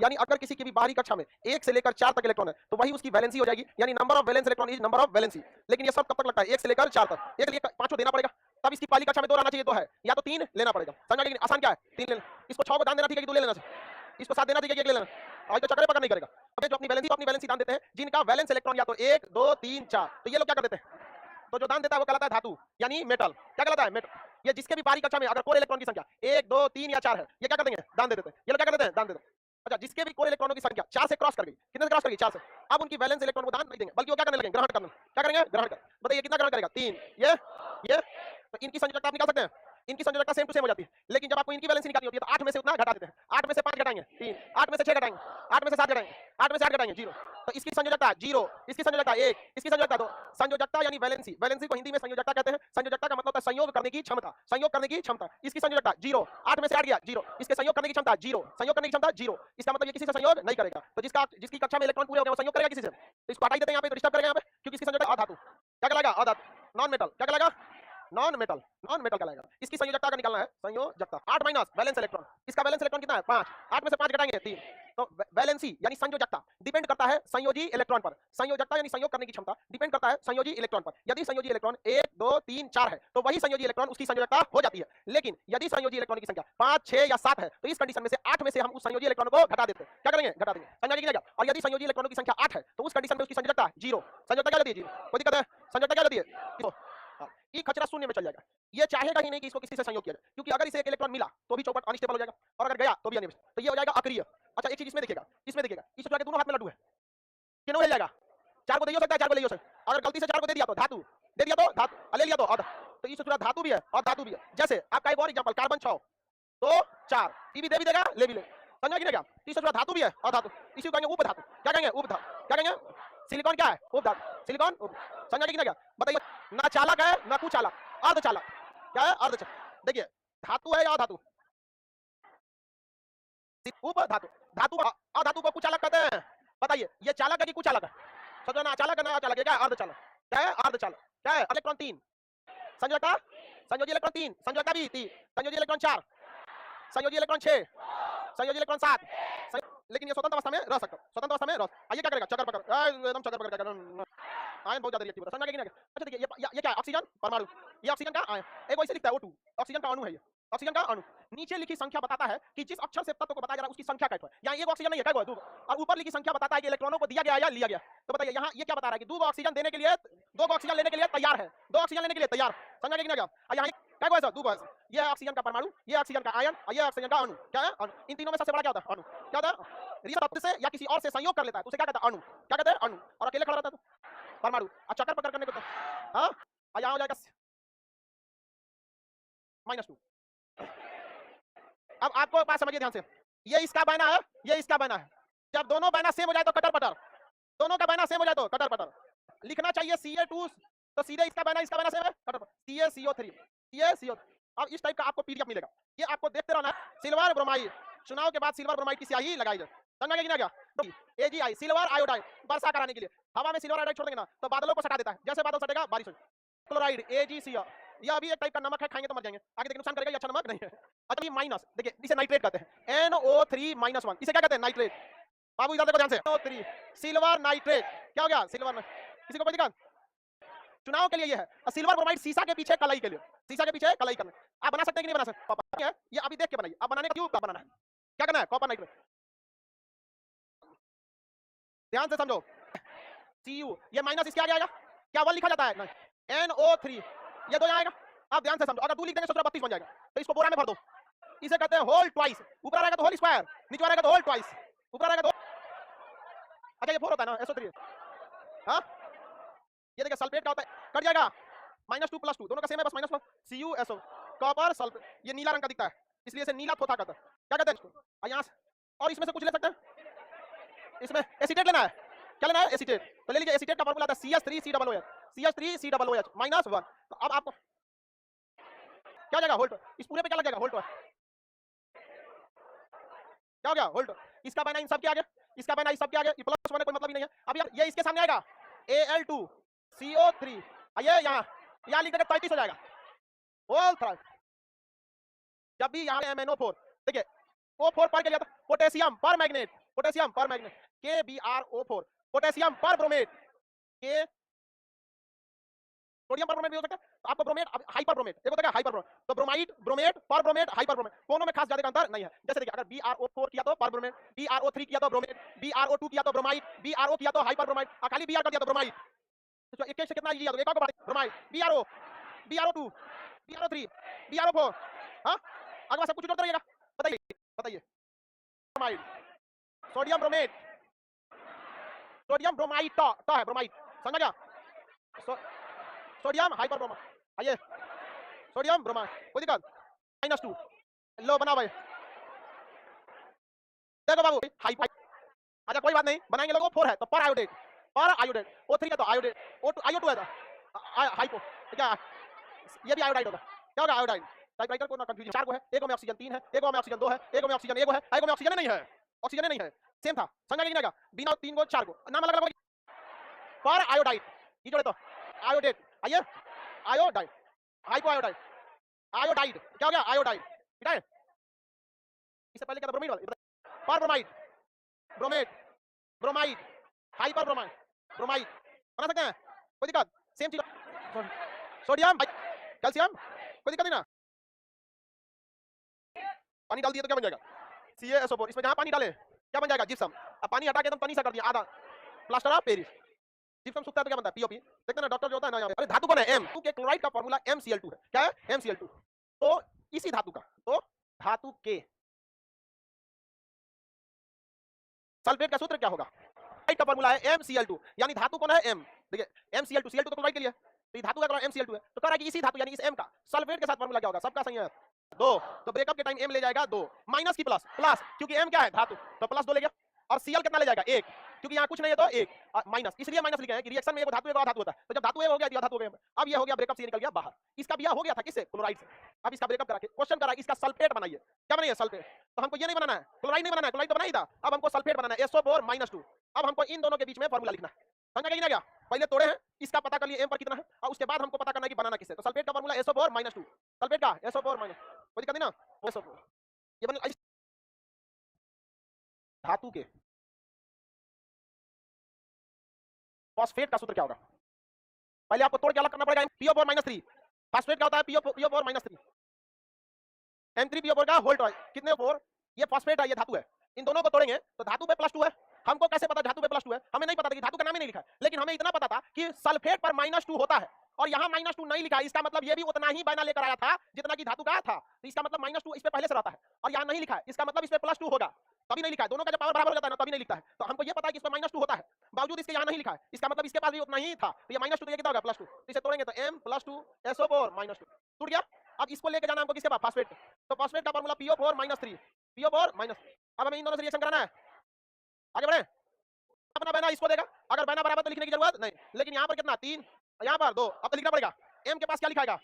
यानी अगर किसी की भी बाहरी कक्षा में 1 से लेकर 4 तक इलेक्ट्रॉन है तो वही उसकी वैलेंसी हो जाएगी, यानी number of valence electron is number of valency. लेकिन ये सब कब तक लगता है? 1 से लेकर 4 तक। एक लिए 5 देना पड़ेगा, तब इसकी पहली कक्षा में 2 रहना चाहिए, 2 है, या तो 3 लेना पड़ेगा। समझ गए? आसान क्या है? 3 लेना। इसको 6 को दान देना ठीक है कि 2 ले लेना चाहिए? इसको 7 देना चाहिए कि 1 ले लेना? और तो चक्कर पकड़ नहीं करेगा। अब जो अपनी वैलेंसी दान देते हैं, जिनका वैलेंस इलेक्ट्रॉन या तो 1, 2, 3, 4, तो ये लोग क्या कर देते हैं? तो जो दान देता है वो कहलाता है धातु, यानी मेटल। क्या कहलाता है? मेटल। ये जिसके भी बाहरी कक्षा में अगर कोर इलेक्ट्रॉन की संख्या 1, 2, 3 या 4 है, ये क्या कर देंगे? दान दे देते हैं। ये लोग क्या कर देते हैं? दान दे देते हैं। अच्छा, जिसके भी कोर इलेक्ट्रॉनों की संख्या 4 से क्रॉस कर गई, कितने से क्रॉस कर गई? 4 से, अब उनकी वैलेंस इलेक्ट्रॉन को दान नहीं देंगे, बल्कि वो क्या करने लगेंगे? ग्रहण करना। क्या करेंगे? ग्रहण कर। बताइए कितना ग्रहण करेगा? 3, ये, तो इनकी संयोजकता आप निकाल सकते हैं, इनकी संयोजकता सेम टू सेम हो जाती है। लेकिन जब आपको इनकी वैलेंसी निकालनी होती है तो 8 में से उतना घटा देते हैं। 8 में से 5 घटाएंगे 3, 8 में से 6 घटाएंगे, 8 में से 7 घटाएंगे, 8 में से 8 घटाएंगे 0। तो इसकी संयोजकता 0, इसकी संयोजकता 1, इसकी संयोजकता 2। संयोजकता यानी वैलेंसी, वैलेंसी को हिंदी में संयोजकता कहते हैं। संयोजकता का मतलब होता है संयोग करने की क्षमता, संयोग करने की क्षमता। इसकी संयोजकता 0, 8 में से 8 गया 0, इसके संयोग करने की क्षमता 0, संयोग करने की क्षमता 0। इसका मतलब ये किसी से संयोग नहीं करेगा। तो जिसकी कक्षा में इलेक्ट्रॉन पूरे हो गए वो संयोग करेगा किसी से? तो इसको हटा ही देते हैं, यहाँ पे तो डिस्टर्ब करेगा यहाँ पे, क्योंकि इसकी संयोजकता अधातु। क्या कहलाएगा? अधातु, नॉन मेटल। क्या कहलाएगा? नॉन मेटल, नॉन मेटल कहलाएगा। इसकी संयोजकता का निकालना है, संयोजकता 8 माइनस वैलेंस इलेक्ट्रॉन। इसका वैलेंस इलेक्ट्रॉन कितना है? 5, 8 में से 5 घटाएंगे 3। तो वैलेंसी यानी संयोजकता डिपेंड करता है संयोजी इलेक्ट्रॉन पर। संयोजकता यानी संयोग करने की क्षमता डिपेंड करता है संयोजी इलेक्ट्रॉन पर। यदि संयोजी इलेक्ट्रॉन 1, 2, 3, 4 है तो वही संयोजी इलेक्ट्रॉन उसकी संयोजकता हो जाती है। लेकिन यदि संयोजी इलेक्ट्रॉन की संख्या 5, 6 या 7 है तो इस कंडीशन में से 8 में से हम उस संयोजी इलेक्ट्रॉन को घटा देते हैं। क्या करेंगे? घटा देंगे। समझ गए क्या? और यदि संयोजी इलेक्ट्रॉनों की संख्या 8 है तो उस कंडीशन में उसकी संयोजकता 0। संयोजकता क्या होती है? 0। कोई दिक्कत है? संयोजकता क्या होती है? ये खचरा शून्य में चल जाएगा। ये चाहेगा ही नहीं कि इसको किसी से संयोग किया जाए, क्योंकि अगर इसे एक इलेक्ट्रॉन मिला तो भी चौपट अनस्टेबल हो जाएगा, और अगर गया तो भी अनस्टेबल, तो ये हो जाएगा अक्रिय। अच्छा, एक चीज इसमें देखिएगा, इस के दोनों हाथ में लड्डू है, किनो हिल जाएगा? 4 को दे सकता है, 4 को ले सकता है। अगर गलती से 4 को दे दिया तो धातु, दे दिया तो धातु, ले लिया तो इस धातु भी है और धातु भी है। जैसे आपका एक और एग्जांपल कार्बन 6, तो 4 पी भी दे भी देगा ले भी ले, समझा कि नहीं? क्या तीसरा जुड़ा धातु भी है और धातु, इसी को कहेंगे उप धातु। क्या कहेंगे? उप धातु। क्या कहेंगे? सिलिकॉन क्या है? उप धातु। सिलिकॉन उप, समझा कि नहीं? क्या बताइए? ना चालक है ना कुचालक, अर्धचालक। क्या है? अर्धचालक। देखिए धातु है या धातु? उप धातु। धातु अधातु को कुचालक कहते हैं। बताइए ये चालक है कि कुचालक है? समझो ना, चालक है ना अचालक है? क्या अर्धचालक? क्या है? अर्धचालक। क्या है? इलेक्ट्रॉन 3 संयोजकता, संयोजी इलेक्ट्रॉन 3, संयोजकता भी 3, संयोजी इलेक्ट्रॉन 4, संयोजी इलेक्ट्रॉन 6, संयोजी इलेक्ट्रॉन 7। लेकिन ये स्वतंत्र अवस्था में रह सकता है, स्वतंत्र अवस्था में रह। आइए क्या करेगा? चक्कर पकड़, एकदम चक्कर पकड़ क्या करेगा? आयन बहुत ज्यादा रिएक्टिव होता है, समझ में? अच्छा देखिए ये क्या है? ऑक्सीजन परमाणु, ये ऑक्सीजन का आयन, एक वैसे दिखता है O2, ऑक्सीजन का अणु है ये, ऑक्सीजन का अणु। नीचे लिखी संख्या बताता है कि जिस अक्षर से तत्व को बताया जा रहा है उसकी संख्या क्या है। यहाँ एक ऑक्सीजन नहीं है, क्या है? 2। और ऊपर लिखी संख्या बताता है कि इलेक्ट्रॉनों को दिया गया या लिया गया। तो बताइए यहाँ ये क्या बता रहा है कि 2 ऑक्सीजन देने के लिए, 2 ऑक्सीजन लेने के लिए तैयार है, 2 ऑक्सीजन लेने के लिए तैयार, समझा कि नहीं? यहाँ क्या है? 2 है, ये ऑक्सीजन का परमाणु, ये ऑक्सीजन का आयन और ये ऑक्सीजन का अणु। क्या है? अणु। इन तीनों में सबसे बड़ा क्या होता है? अणु। क्या होता है? रिश्ता से या किसी और से संयोग कर लेता है तो उसे क्या कहता है? अणु। क्या कहते हैं? अणु। और अकेले खड़ा रहता है तो परमाणु। और चक्कर पकड़ करने को हाँ यहाँ हो जाएगा -2। अब आपको बात समझिए ध्यान से, ये इसका बहना है, ये इसका बहना है। जब दोनों बहना सेम हो जाए तो कटर पटर, दोनों का बहना सेम हो जाए तो कटर पटर। लिखना चाहिए Ca2 तो सीधे इसका बहना सेम है, कटर पटर CaCO3, CaCO3। अब इस टाइप का आपको पीडीएफ मिलेगा, ये आपको देखते रहना है। सिल्वर ब्रोमाइड, चुनाव के बाद सिल्वर ब्रोमाइड की स्याही लगाई जाए, समझा कि नहीं? AgI सिल्वर आयोडाइड, वर्षा कराने के लिए हवा में सिल्वर आयोडाइड छोड़ देंगे ना तो बादलों को सटा देता है, जैसे बादल सटेगा बारिश होगी। क्लोराइड AgCl, यह भी एक टाइप का नमक है, खाएंगे तो मर जाएंगे, आगे देखिए नुकसान करेगा, ये अच्छा नमक नहीं है। अच्छा ये माइनस, देखिए इसे नाइट्रेट कहते हैं, NO3-1, इसे क्या कहते हैं? नाइट्रेट। बाबू इधर देखो ध्यान से, NO3 सिल्वर नाइट्रेट। क्या हो गया? सिल्वर। किसी को कोई दिक्कत? चुनाव के लिए ये है। सिल्वर ब्रोमाइड शीशा के पीछे कलाई के लिए, शीशा के पीछे कलाई करना। आप बना सकते हैं कि नहीं बना सकते? ये अभी देख के बनाइए। अब बनाने का क्यों बनाना है? क्या करना है? Copper nitrate. ध्यान से समझो, Cu ये माइनस इसके आगे आएगा, क्या 1 लिखा जाता है? नहीं, NO3 ये 2 आएगा। आप ध्यान से समझो, अगर 2 लिख देंगे 1732 बन जाएगा, तो इसको बोरा में भर दो। इसे कहते हैं होल ट्वाइस। ऊपर आएगा तो होल स्क्वायर, नीचे आएगा तो होल ट्वाइस, ऊपर आएगा तो। अच्छा ये 4 होता है ना, SO3। हाँ ये देखिए सल्फेट का होता है, कट जाएगा -2 + 2 दोनों का सेम है, बस -1 CuSO कॉपर सल्फेट। ये नीला रंग का दिखता है इसलिए इसे नीला थोथा कहते हैं। क्या कहते हैं इसको? यहाँ से और इसमें से कुछ ले सकते हैं। इसमें एसीटेट लेना है, क्या लेना है? एसीटेट। तो ले लीजिए, एसीटेट का फार्मूला आता है CH3COOH, CH3COOH -1। तो अब आपको क्या हो जाएगा? होल्ट। इस पूरे पे क्या लग जाएगा? होल्ट। क्या हो गया? होल्ट। इसका बहना इन सब के आगे, इसका बहना इस सब के आगे, ये +1 है कोई मतलब ही नहीं है। अब ये इसके सामने आएगा Al2CO3, ये यहाँ लिख देंगे 33 हो जाएगा। होल थ्राइड। जब भी यहाँ MnO4, देखिए O4 पर क्या था? पोटेशियम पर मैग्नेट, पोटेशियम पर मैग्नेट, KBrO4, पोटेशियम पर ब्रोमेट, के सोडियम पर ब्रोमेट भी हो सकता है। तो आपको ब्रोमेट, हाइपर ब्रोमेट, एक होता है हाइपर ब्रोमेट। तो ब्रोमाइड, ब्रोमेट, पर ब्रोमेट, हाइपर ब्रोमेट, दोनों में खास ज्यादा अंतर नहीं है। जैसे देखिए अगर BrO4 किया तो पर ब्रोमेट, BrO3 किया तो ब्रोमेट, BrO2 किया तो ब्रोमाइड, BrO किया तो हाइपर ब्रोमाइड, खाली Br कर दिया तो ब्रोमाइड। तो एक से कितना लिया तो एक और bromide, BrO, BrO2, BrO3, BrO4। हां अगला सब कुछ जोड़ते रहिएगा। बताइए बताइए, bromide, sodium bromate, sodium bromide, तो है ब्रोमाइड, समझ गया? सोडियम हाइपर ब्रोमाइड, आइए सोडियम ब्रोमाइड, कोई दिक्कत? -2 लो बना भाई, देखो बाबू हाइपर। अच्छा कोई बात नहीं, बनाएंगे लोगों। 4 है तो पर आयोडेट, पर आयोडेट। O3 है तो आयोडेट, O2 आयो2 है तो हाइपो। क्या ये भी आयोडाइड होगा? क्या होगा? आयोडाइड। टाइपराइटर को ना कंफ्यूजन। 4 को है, एक में ऑक्सीजन 3 है, एक में ऑक्सीजन 2 है, एक में ऑक्सीजन 1 है, एक में ऑक्सीजन नहीं है, ऑक्सीजन नहीं है, सेम था, समझा कि नहीं? बिना 3 को 4 को नाम अलग अलग पर आयोडाइड, ये जोड़े तो आयोडेट। आइए आयोडाइड, हाइपो आयोडाइड, आयोडाइड। क्या हो गया? आयोडाइड। ठीक है, इससे पहले क्या था? ब्रोमीड वाला, पर bromide, bromate, bromide, hyper bromide, bromide बना सकते हैं, कोई दिक्कत? सेम चीज। सोडियम, कैल्शियम, कोई दिक्कत नहीं ना? पानी डाल दिए तो क्या बन जाएगा? CaSO4। इसमें जहां पानी डाले क्या बन जाएगा? जिप्सम। अब पानी हटा के एकदम तनी सा कर दिया, आधा प्लास्टर ऑफ पेरिस। जिप्सम सूखता है तो क्या बनता है? POP। देखते ना डॉक्टर जो होता है ना यहाँ पे। अरे धातु कौन है? M के क्लोराइड का फार्मूला MCl2 है। क्या है? MCl2। तो इसी धातु का, तो धातु के सल्फेट का सूत्र क्या होगा? क्लोराइड का फार्मूला है MCl2, यानी धातु कौन है? M। देखिए MCl2, Cl2 तो क्लोराइड के लिए है, तो ये धातु का MCl2 है, तो कह रहा है कि इसी धातु यानी इस M का सल्फेट के साथ फार्मूला क्या होगा? सबका सही है। 2, तो ब्रेकअप के टाइम m ले जाएगा 2 माइनस की प्लस प्लस, क्योंकि m क्या है धातु, तो प्लस 2 ले गया। और Cl कितना ले जाएगा 1, क्योंकि यहाँ कुछ नहीं है तो 1 माइनस, इसलिए माइनस लिखे हैं कि रिएक्शन में एक धातु एक और धातु होता है। तो जब धातु एक हो गया, धातु हो गया, अब ये हो गया ब्रेकअप से निकल गया बाहर। इसका भी हो गया था किससे, क्लोराइड से। अब इसका ब्रेकअप करा के क्वेश्चन करा, इसका सल्फेट बनाइए। क्या बनाइए, सल्फेट। तो हमको ये नहीं बनाना है, क्लोराइड नहीं बनाना है, क्लोराइड तो बना ही था। अब हमको सल्फेट बनाना है, SO4 -2। अब हमको इन दोनों के बीच में फार्मूला लिखना है, समझ गया क्या? पहले तोड़े हैं, इसका पता कर लिए m पर कितना है, और उसके बाद हमको पता करना है कि बनाना किससे। तो सल्फेट का फार्मूला SO4 -2, सल्फेट का SO4 कोई दिक्कत नहीं ना, SO4 ये बन धातु के फॉस्फेट का सूत्र क्या होगा, पहले आपको तोड़ के अलग करना पड़ेगा। PO4 -3 फॉस्फेट का होता है, PO4 -3 M3PO4 का होल्ट कितने 4, ये फॉस्फेट है, ये धातु है। इन दोनों को तोड़ेंगे तो धातु पे +2 है। हमको कैसे पता धातु पे +2 है, हमें नहीं पता था कि धातु का नाम ही नहीं लिखा है, लेकिन हमें इतना पता था कि सल्फेट पर -2 होता है, और यहाँ -2 नहीं लिखा है। इसका मतलब ये भी उतना ही बना लेकर आया था जितना कि धातु का था। तो इसका मतलब -2 इस पे पहले से रहता है, और यहाँ नहीं लिखा है, इसका मतलब इस पे +2 होगा, तभी नहीं लिखा है। दोनों का जब पावर बराबर हो जाता है ना, तभी नहीं लिखता है। तो हमको ये पता है कि इस पे -2 होता है, बावजूद इसके यहाँ नहीं लिखा है, इसका मतलब इसके पास भी उतना ही था। तो ये -2 तो ये कितना होगा, +2। इसे तोड़ेंगे तो m +2 SO4 -2 टूट गया। अब इसको लेके जाना हमको किसके पास, फॉस्फेट। तो फॉस्फेट का फार्मूला PO4 -3, PO4 अब हमें इन दोनों से रिएक्शन कराना है, आगे बढ़े। अपना बहना इसको देगा, अगर बहना बराबर तो लिखने की जरूरत नहीं, लेकिन यहाँ पर कितना 3, यहाँ पर 2, अब तो लिखना पड़ेगा। m के पास क्या लिखाएगा,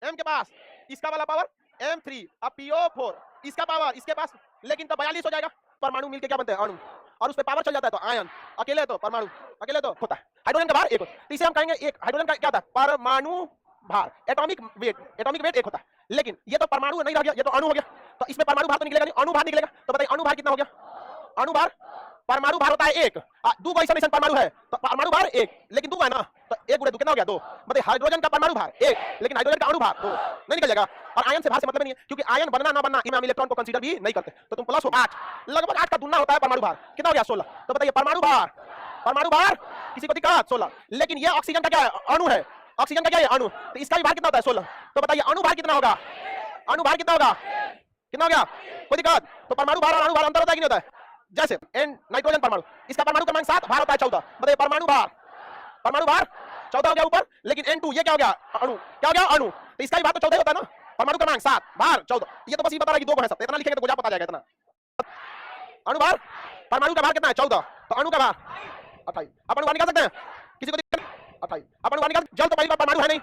m के पास इसका वाला पावर M3, अब PO4 इसका पावर इसके पास, लेकिन तो 42 हो जाएगा। परमाणु मिलके क्या बनते हैं, अणु, और उस पे पावर चल जाता है तो आयन, अकेले तो परमाणु, अकेले तो होता है हाइड्रोजन का भार 1 होता है। तो इसे हम कहेंगे एक हाइड्रोजन का क्या होता है, परमाणु भार, एटॉमिक वेट 1 होता है। लेकिन ये तो परमाणु नहीं रह गया, ये तो अणु हो गया, तो इसमें परमाणु भार तो निकलेगा नहीं, अणु भार निकलेगा। तो बताइए अणु भार कितना हो गया, अणु भार, परमाणु भार होता है 1, 2 ऐसा परमाणु है तो परमाणु भार 1, लेकिन 2 है ना, तो 1 × 2 कितना हो गया 2। मतलब हाइड्रोजन का परमाणु भार 1, लेकिन हाइड्रोजन का अणु भार 2, नहीं निकल जाएगा। और आयन से भार से मतलब नहीं है, क्योंकि आयन बनना ना बनना इनमें हम इलेक्ट्रॉन को कंसीडर भी नहीं करते। तो तुम प्लस हो 8, लगभग 8 का दुगना होता है परमाणु भार, कितना हो गया 16। तो बताइए परमाणु भार किसी को दिक्कत 16, लेकिन ये ऑक्सीजन का क्या है, अणु है, ऑक्सीजन का क्या है अणु, तो इसका भी भार कितना होता है 16। तो बताइए अणु भार कितना होगा, अणु भार कितना होगा, कितना हो गया, कोई दिक्कत। तो परमाणु भार और अणु भार अंतर होता है कि नहीं होता है, जैसे नाइट्रोजन परमाणु, इसका परमाणु क्रमांक 7, भार होता है 14। बताइए परमाणु भार 14 हो गया ऊपर, लेकिन N2 ये क्या हो गया, अणु, क्या हो गया अणु, तो इसका भी भार तो 14 होता है ना, परमाणु क्रमांक 7, भार 14। ये तो बस ये बता रहा है कि 2 है सब, इतना लिखेंगे तो गुजा पता जाएगा इतना। अणु भार, परमाणु का भार कितना है 14, तो अणु का भार 28। अब अणु भार निकाल सकते हैं, किसी को दिक्कत 28। अब अणु भार निकाल, जल तो पहली बार परमाणु है नहीं,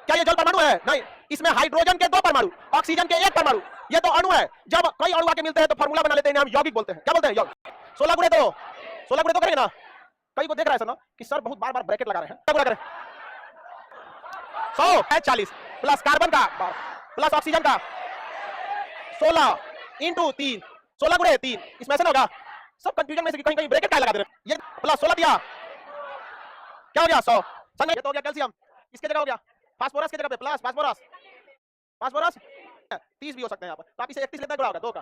क्या ये जल परमाणु है, नहीं, इसमें हाइड्रोजन के 2 परमाणु, ऑक्सीजन के 1 परमाणु, ये तो अणु है। जब कई अणु आके मिलते हैं तो फार्मूला बना लेते हैं, हम यौगिक बोलते हैं, क्या बोलते हैं, यौगिक। 16 गुणे 2 करेंगे ना, कई को देख रहा है सर ना कि सर बहुत बार ब्रैकेट लगा रहे हैं, क्या करें 100 है 40 प्लस कार्बन का प्लस ऑक्सीजन का 16 × 3, 16 गुणे 3, इसमें से ना होगा, सब कंफ्यूजन में से कहीं ब्रैकेट क्या लगा दे रहे हैं। ये प्लस 16 दिया, क्या हो गया 100, समझ, ये तो हो गया कैल्शियम, इसके जगह हो गया फास्फोरस की जगह पे प्लस फास्फोरस 30 भी हो सकते हैं यहाँ पर, तो आप इसे 31 लेते हैं, गुणा होगा 2 का।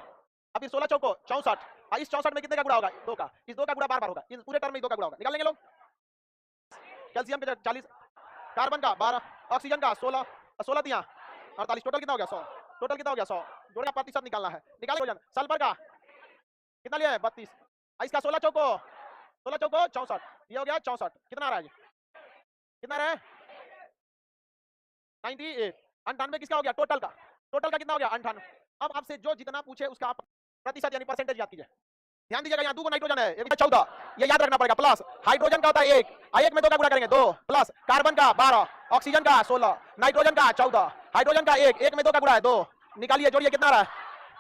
अब इस 16 चौको 64, और इस 64 में कितने का गुणा होगा 2 का, इस 2 का गुणा बार होगा, इस पूरे टर्म में 2 का गुणा होगा, निकाल लेंगे लोग। कैल्शियम के 40, कार्बन का 12, ऑक्सीजन का 16, 16 दिया 48, टोटल कितना हो गया 100, टोटल कितना हो गया 100, जोड़ का प्रतिशत निकालना है, निकाले। सल्फर का कितना लिया है 32, इसका 16 चौको 64, ये हो गया 64, कितना आ रहा है, कितना रहा है 98, 98 किसका हो गया, टोटल का कितना हो गया 98। अब आपसे जो जितना पूछे उसका आप प्रतिशत यानी परसेंटेज याद कीजिए। ध्यान दीजिएगा, यहाँ 2 नाइट्रोजन है, 14, ये याद रखना पड़ेगा, प्लस हाइड्रोजन का होता है 1 में 2 का गुणा करेंगे 2, प्लस कार्बन का 12, ऑक्सीजन का 16, नाइट्रोजन का 14, हाइड्रोजन का 1 में 2 का गुणा है 2, निकालिए, जोड़िए, कितना रहा है,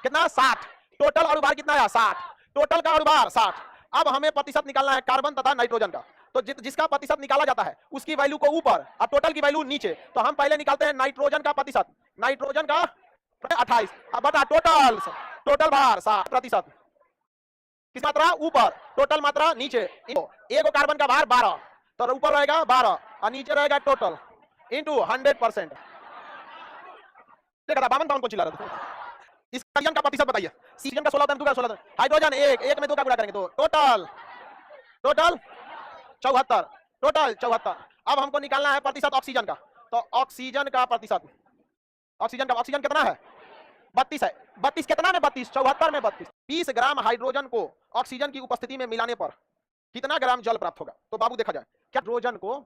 कितना 60, टोटल अणुभार कितना है 60, टोटल का अणुभार 60। अब हमें प्रतिशत निकालना है कार्बन तथा नाइट्रोजन का, तो जिसका प्रतिशत निकाला जाता है उसकी वैल्यू को ऊपर और टोटल की वैल्यू नीचे। तो हम पहले निकालते हैं नाइट्रोजन का प्रतिशत, नाइट्रोजन का 28, अब बता टोटल भार 60%, किस मात्रा ऊपर, टोटल मात्रा नीचे, एक कार्बन का भार 12, तो ऊपर रहेगा 12 और नीचे रहेगा टोटल इंटू 100%। देखा था 52 को चिल्ला रहा था। इस कार्बन का प्रतिशत बताइए, सीजन का 16 2 का 16, हाइड्रोजन 1 में 2 का गुणा करेंगे तो टोटल 74, टोटल 74। अब हमको निकालना है प्रतिशत ऑक्सीजन का, तो ऑक्सीजन का प्रतिशत, ऑक्सीजन कितना है 32 है, 32 कितना में 32, 74 में 32। 20 ग्राम हाइड्रोजन को ऑक्सीजन की उपस्थिति में मिलाने पर कितना ग्राम जल प्राप्त होगा। तो बाबू देखा जाए, क्या हाइड्रोजन को